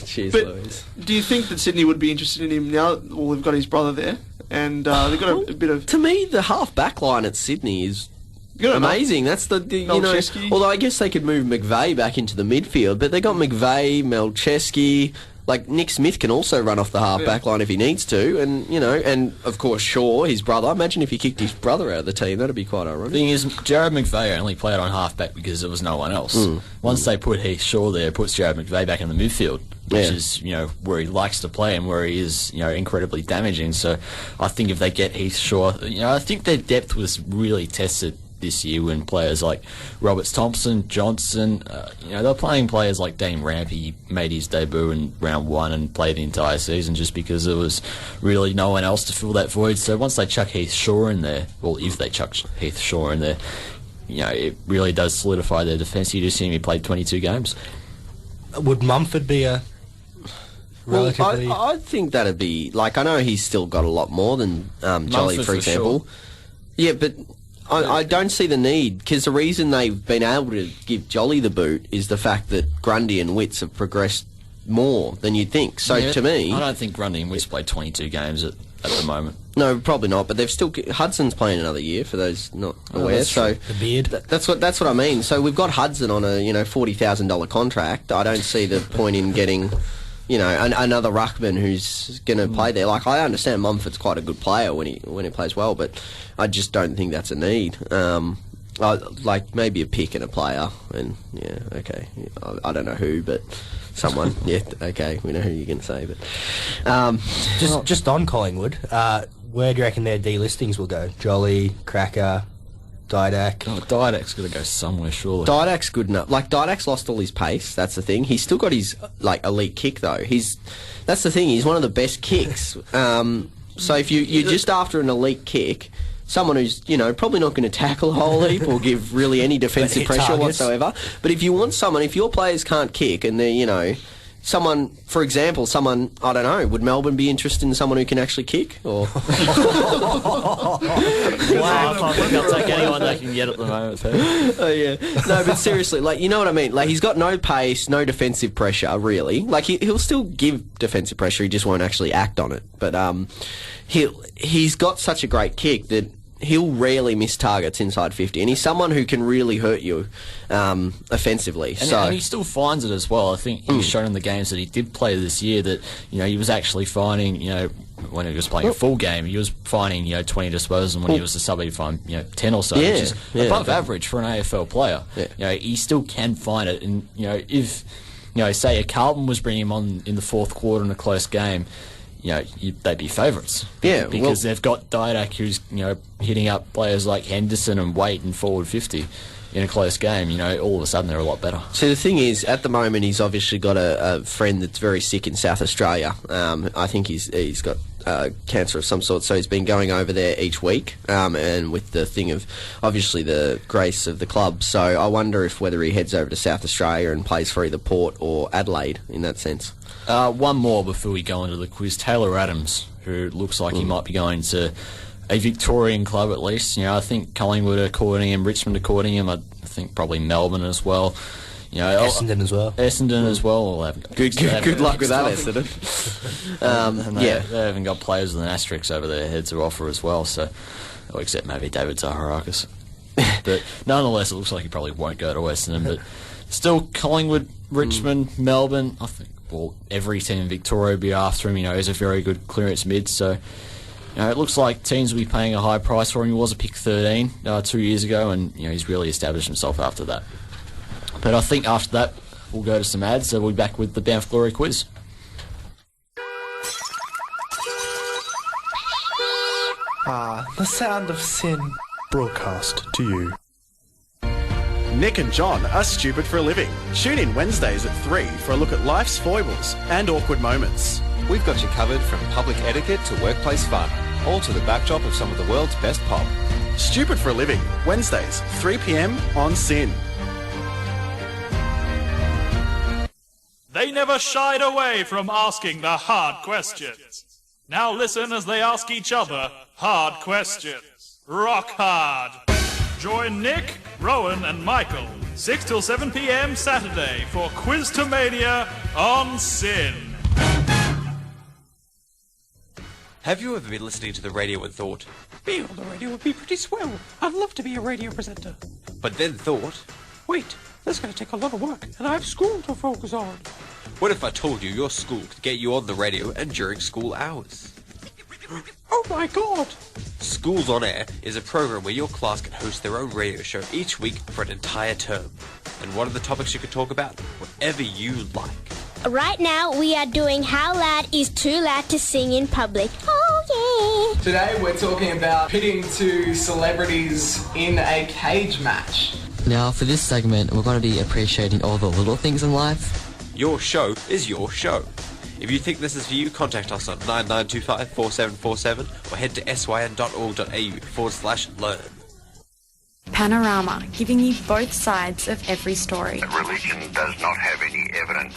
Cheers, but Louise. Do you think that Sydney would be interested in him now? Well, they've got his brother there, and they've got a bit of... To me, the half-back line at Sydney is... amazing. That's the although I guess they could move McVeigh back into the midfield, but they got McVeigh, Melcheski... Like, Nick Smith can also run off the half-back line if he needs to, and, and, of course, Shaw, his brother. Imagine if he kicked his brother out of the team. That'd be quite ironic. The thing is, Jared McVeigh only played on half-back because there was no one else. Once they put Heath Shaw there, it puts Jared McVeigh back in the midfield, which is, where he likes to play and where he is, incredibly damaging. So I think if they get Heath Shaw, I think their depth was really tested this year when players like Roberts Thompson, Johnson, they're playing players like Dane Rampy made his debut in round 1 and played the entire season just because there was really no one else to fill that void. So once they chuck Heath Shaw in there, well, if they chuck Heath Shaw in there, it really does solidify their defence. You just see he played 22 games. Would Mumford be a relatively... Well, I think that'd be... Like, I know he's still got a lot more than Jolly, for example. Sure. Yeah, but... I don't see the need, because the reason they've been able to give Jolly the boot is the fact that Grundy and Witts have progressed more than you'd think. So to me... I don't think Grundy and Witts played 22 games at the moment. No, probably not, but they've still... Hudson's playing another year, for those not aware. So the beard. That's what I mean. So we've got Hudson on a $40,000 contract. I don't see the point in getting... another ruckman who's going to play there. Like, I understand Mumford's quite a good player when he plays well, but I just don't think that's a need. Like maybe a pick and a player, and yeah, okay. I don't know who, but someone. Yeah, okay, we know who you're going to say, but just on Collingwood, where do you reckon their delistings will go? Jolly, Cracker, Didac. Oh, Didac's got to go somewhere, surely. Didac's good enough. Like, Didac's lost all his pace, that's the thing. He's still got his, like, elite kick, though. That's the thing, he's one of the best kicks. So if you're just after an elite kick, someone who's, probably not going to tackle a whole heap or give really any defensive pressure targets whatsoever. But if you want someone, if your players can't kick and they're, someone, for example, I don't know, would Melbourne be interested in someone who can actually kick? Or Wow, I can't think I'll take anyone they can get at the moment. Oh, yeah. No, but seriously, like, you know what I mean? Like, he's got no pace, no defensive pressure, really. Like, he'll still give defensive pressure, he just won't actually act on it. But he's got such a great kick that he'll rarely miss targets inside 50, and he's someone who can really hurt you offensively. And he still finds it as well. I think he's shown in the games that he did play this year that he was actually finding, when he was playing a full game, he was finding 20 disposals, and when he was a sub, he'd find 10 or so, which is above average for an AFL player. He still can find it, and if say a Carlton was bringing him on in the fourth quarter in a close game, they'd be favourites. Yeah, because they've got Didac, who's hitting up players like Henderson and Waite and forward 50 in a close game. All of a sudden they're a lot better. So the thing is, at the moment, he's obviously got a friend that's very sick in South Australia. I think he's got cancer of some sort, so he's been going over there each week, and with the thing of obviously the grace of the club. So I wonder whether he heads over to South Australia and plays for either Port or Adelaide in that sense. One more before we go into the quiz. Taylor Adams, who looks like he might be going to a Victorian club at least. I think Collingwood are courting him, Richmond are courting him. I think probably Melbourne as well. Essendon as well. Essendon as well. Well, good luck with that, Essendon. They haven't got players with an asterisk over their heads to offer as well. So, except maybe David Zaharakis. But nonetheless, it looks like he probably won't go to Essendon. But still, Collingwood, Richmond, Melbourne. I think every team in Victoria will be after him. He's a very good clearance mid. So, it looks like teams will be paying a high price for him. He was a pick 13 2 years ago, and he's really established himself after that. But I think after that, we'll go to some ads, so we'll be back with the Banff Glory quiz. The sound of sin broadcast to you. Nick and John are stupid for a living. Tune in Wednesdays at 3 for a look at life's foibles and awkward moments. We've got you covered from public etiquette to workplace fun, all to the backdrop of some of the world's best pop. Stupid for a living, Wednesdays, 3 p.m. on SYN. They never shied away from asking the hard questions. Now listen as they ask each other hard questions. Rock hard. Join Nick, Rowan and Michael 6 till 7 p.m. Saturday for Quiz-to-Mania on SYN. Have you ever been listening to the radio and thought, being on the radio would be pretty swell. I'd love to be a radio presenter. But then thought, wait, that's going to take a lot of work, and I have school to focus on. What if I told you your school could get you on the radio and during school hours? Oh my god! Schools on Air is a program where your class can host their own radio show each week for an entire term. And what are the topics you can talk about? Whatever you like. Right now, we are doing How Loud is Too Loud to Sing in Public. Oh, yeah! Today, we're talking about pitting two celebrities in a cage match. Now, for this segment, we're going to be appreciating all the little things in life. Your show is your show. If you think this is for you, contact us on 9925 4747 or head to syn.org.au/learn. Panorama, giving you both sides of every story. Religion does not have any evidence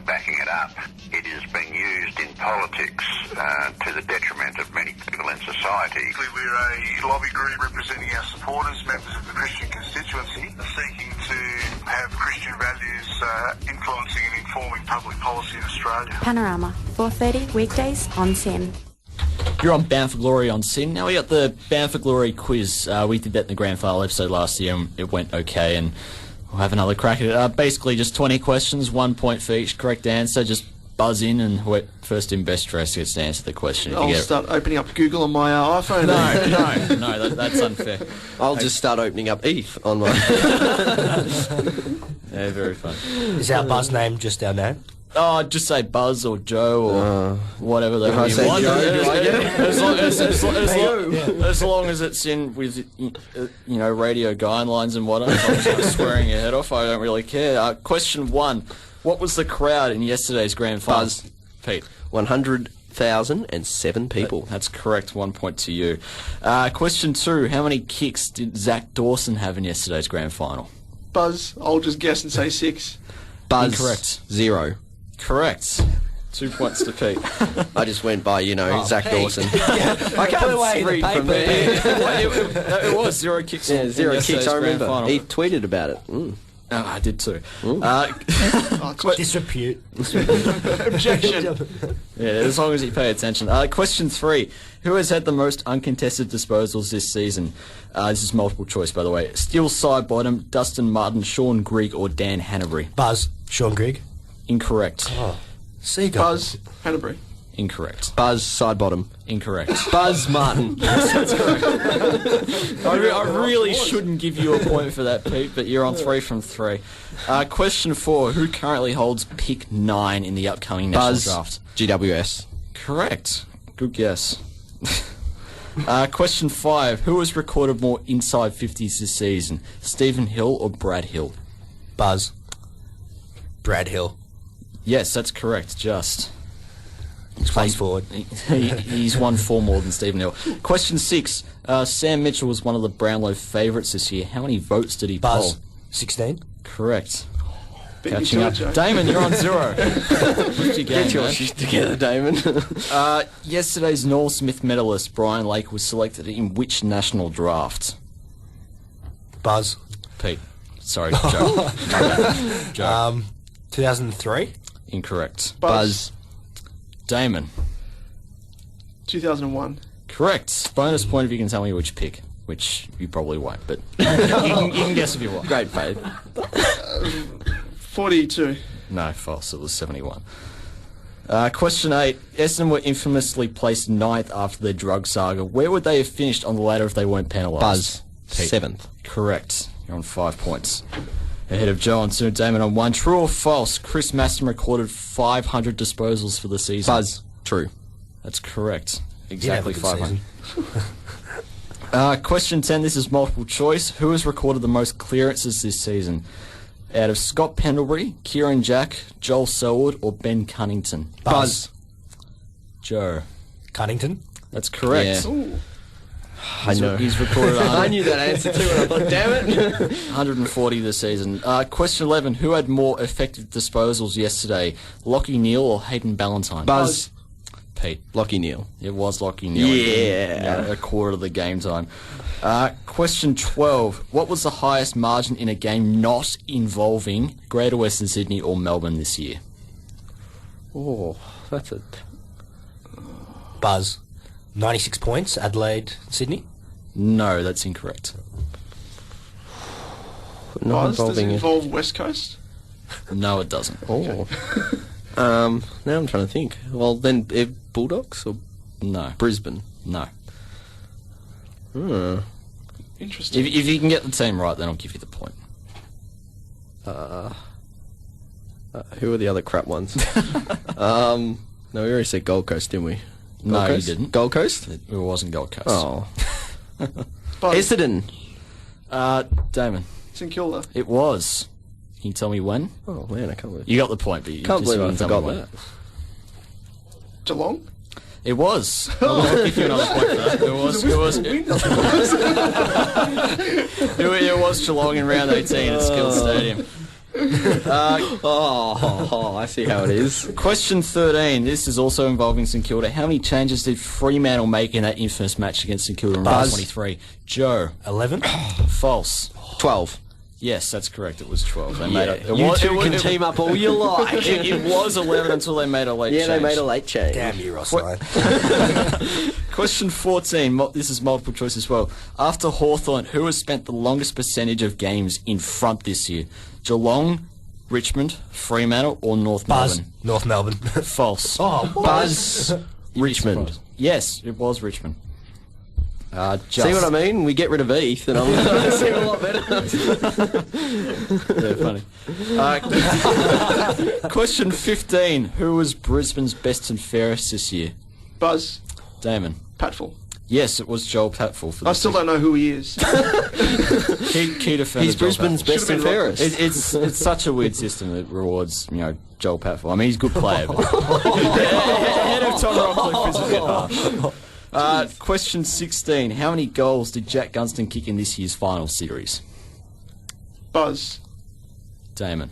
backing it up. It is being used in politics to the detriment of many people in society. We're a lobby group representing our supporters, members of the Christian constituency, seeking to have Christian values influencing and informing public policy in Australia. Panorama, 4:30 weekdays on SYN. You're on Bound for Glory on SYN. Now we got the Bound for Glory quiz. We did that in the grand final episode last year and it went okay, and we'll have another crack at it. Basically just 20 questions, 1 point for each correct answer. Just buzz in, and first in best dressed gets to answer the question. If you I'll get start opening up Google on my iPhone. No, that's unfair. I'll just start opening up ETH on my... Yeah, very fun. Is our buzz name just our name? Oh, just say Buzz or Joe or whatever they want. Joe, do I get it? As long as it's in with radio guidelines and whatnot. As long as I'm swearing your head off, I don't really care. Question 1: what was the crowd in yesterday's grand final? Buzz. Pete. 100,007 people. That's correct. 1 point to you. Question 2: how many kicks did Zach Dawson have in yesterday's grand final? Buzz, I'll just guess and say 6. Buzz. Incorrect. 0. Correct. 2 points to Pete. I just went by, Zach Pete. Dawson. I can't read from me. It was 0 kicks. Yeah, 0 kicks, I remember. Final. He tweeted about it. Mm. Oh, I did too. Disrepute. Objection. Yeah, as long as you pay attention. Question 3: who has had the most uncontested disposals this season? This is multiple choice, by the way. Steele Sidebottom, Dustin Martin, Sean Grigg, or Dan Hanbury? Buzz. Sean Grigg. Incorrect. Oh. Seagull. Buzz Hanbury. Incorrect. Buzz Sidebottom. Incorrect. Buzz Martin. That's correct. I really shouldn't give you a point for that, Pete, but you're on 3 from 3. Question 4: who currently holds pick 9 in the upcoming national draft? GWS. Correct. Good guess. Question 5: who has recorded more inside 50s this season? Stephen Hill or Brad Hill? Buzz. Brad Hill. Yes, that's correct. Just. Plays forward. He's won 4 more than Stephen Hill. Question 6: Sam Mitchell was one of the Brownlow favourites this year. How many votes did he poll? 16. Correct. Beat me Catching to up. it, Joe. Damon, you're on 0. What's your game, Get your man? shit together, Damon. Yesterday's Noel Smith medalist, Brian Lake, was selected in which national draft? Buzz. Pete. Sorry, Joe. Joe. 2003. Incorrect. Buzz. Damon. 2001. Correct. Bonus point if you can tell me which pick, which you probably won't, but you can guess if you want. Great faith. 42. No, false. It was 71. Question 8. Essendon were infamously placed 9th after their drug saga. Where would they have finished on the ladder if they weren't penalised? Buzz. Pete. 7th. Correct. You're on 5 points. Ahead of Joe and Sue Damon on 1. True or false? Chris Maston recorded 500 disposals for the season. Buzz. True. That's correct. Exactly Exactly 500. Question 10. This is multiple choice. Who has recorded the most clearances this season? Out of Scott Pendlebury, Kieran Jack, Joel Selwood, or Ben Cunnington? Buzz. Joe. Cunnington. That's correct. Yeah. Ooh. I know. He's recorded I knew that answer too, and I thought, damn it. 140 this season. Question 11. Who had more effective disposals yesterday? Lockie Neal or Hayden Ballantyne? Buzz. Pete. Lockie Neal. It was Lockie Neal. Yeah. A quarter of the game time. Question 12. What was the highest margin in a game not involving Greater Western Sydney or Melbourne this year? Oh, that's a... Buzz. 96 points. Adelaide, Sydney. No, that's incorrect. Not Buzz, does it involving... involve West Coast? No, it doesn't. Oh. Now I'm trying to think. Well, then, Bulldogs or No. Brisbane? No. Interesting. If you can get the team right, then I'll give you the point. Who are the other crap ones? No, we already said Gold Coast, didn't we? Gold No, Coast? you didn't. Gold Coast? It wasn't Gold Coast. Oh. Buzz. Essendon. Damon. St Kilda. It was. Can you tell me when? Oh, man, I can't believe... You got the point, but you Can't just believe I didn't tell me forgot when. that. Geelong. It was. I'll give you another point for that. It was Geelong in round 18 at Skills Stadium. I see how it is. Question 13. This is also involving St Kilda. How many changes did Fremantle make in that infamous match against St Kilda in round 23? Joe. 11. False. 12. Yes, that's correct. It was 12. They Yeah. made it. You two can team up all you like. It was 11 until they made a late change. Yeah, they made a late change. Damn you, Ross Lyon. Question 14. This is multiple choice as well. After Hawthorn, who has spent the longest percentage of games in front this year? Geelong, Richmond, Fremantle, or North Buzz. Melbourne? North Melbourne. False. Oh, Buzz. Richmond. Yes, it was Richmond. See what I mean? We get rid of Heath, and I'm going to see a lot better. Yeah, funny. Question 15. Who was Brisbane's best and fairest this year? Buzz. Damon. Patfull. Yes, it was Joel Patfull. I still don't know who he is. Key defender. He's Brisbane's best and fairest. It's such a weird system that rewards, Joel Patfull. I mean, he's a good player, but head of Tom Rockcliffe is a bit harsh. Question 16. How many goals did Jack Gunston kick in this year's final series? Buzz. Damon.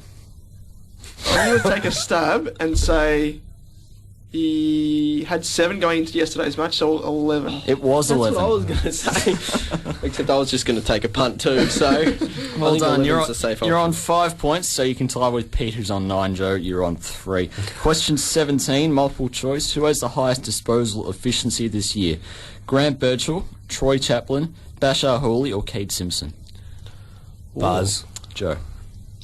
I'm going to take a stab and say he had 7 going into yesterday's match, so 11. It was 11. That's what I was going to say. Except I was just going to take a punt too, so... Well done. You're on 5 points, so you can tie with Pete, who's on 9, Joe. You're on 3. Question 17, multiple choice. Who has the highest disposal efficiency this year? Grant Birchall, Troy Chaplin, Bashar Hooley, or Cade Simpson? Buzz. Joe.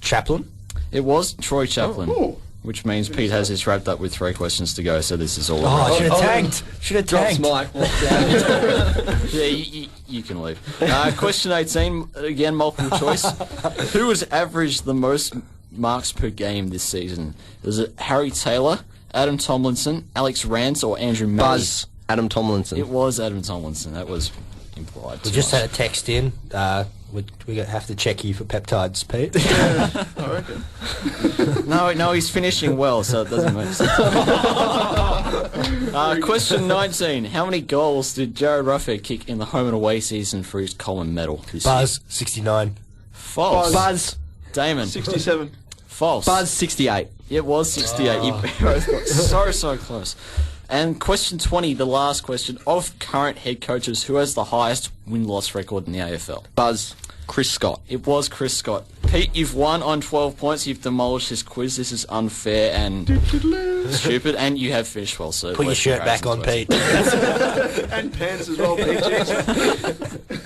Chaplin? It was Troy Chaplin. Which means Pete has this wrapped up with 3 questions to go, so this is all. I should have tanked. Should have Drops tanked. Mike. Walks out. Yeah, you can leave. Question 18, again, multiple choice. Who has averaged the most marks per game this season? Was it Harry Taylor, Adam Tomlinson, Alex Rance, or Andrew Murray? Buzz. Adam Tomlinson. It was Adam Tomlinson. That was implied. We just had a text in. We have to check you for peptides, Pete. I reckon. No, he's finishing well, so it doesn't make sense. Question 19. How many goals did Jared Ruffhead kick in the home and away season for his Coleman medal this Buzz, 69. False. Buzz. Damon. 67. False. Buzz, 68. It was 68. You both got so close. And question 20, the last question. Of current head coaches, who has the highest win-loss record in the AFL? Buzz. Chris Scott. It was Chris Scott. Pete, you've won on 12 points. You've demolished this quiz. This is unfair and stupid, and you have finished well, so... Put your shirt back on, Pete. And pants as well, Pete.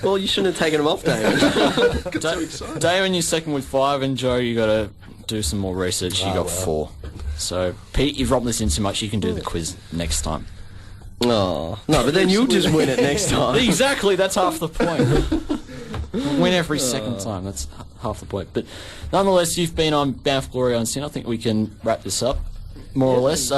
Well, you shouldn't have taken them off, Damon. Damon, you're second with 5, and Joe, you got to do some more research. You got 4. So, Pete, you've robbed this in so much, you can do the quiz next time. Oh, no, but then you'll just win it next time. Exactly, that's half the point. Win every second time, that's half the point. But nonetheless, you've been on Banff Glory on Sin. I think we can wrap this up, more or less.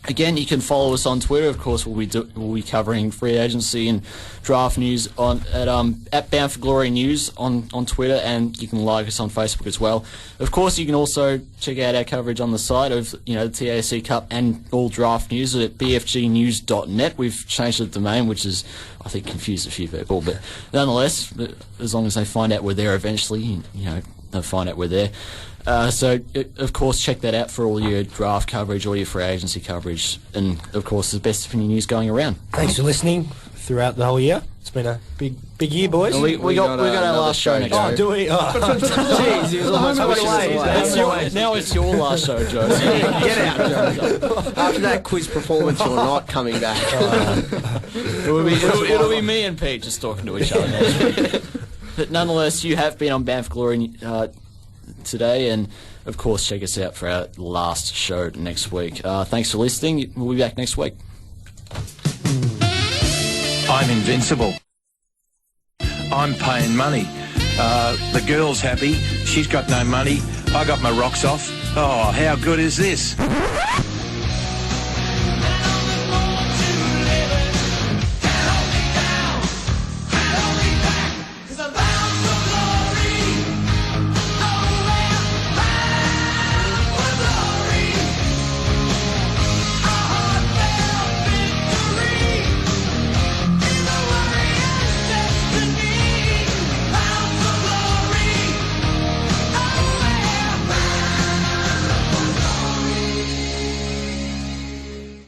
Again, you can follow us on Twitter. Of course, we'll be covering free agency and draft news at Banff Glory News on Twitter, and you can like us on Facebook as well. Of course, you can also check out our coverage on the site of the TAC Cup and all draft news at bfgnews.net. We've changed the domain, which is, I think, confused a few people, but nonetheless, as long as they find out we're there eventually, they'll find out we're there. So, of course, check that out for all your draft coverage, all your free agency coverage, and, of course, the best opinion news going around. Thanks for listening throughout the whole year. It's been a big year, boys. We got our last show next week. Oh, do we? Jeez, he was almost Now it's your last show, Joe. Get out, Joe. After that quiz performance, you're not coming back. It'll be me and Pete just talking to each other next week. But nonetheless, you have been on Banff Glory today, and of course check us out for our last show next week. Thanks for listening. We'll be back next week. I'm invincible. I'm paying money. The girl's happy. She's got no money. I got my rocks off. Oh, how good is this?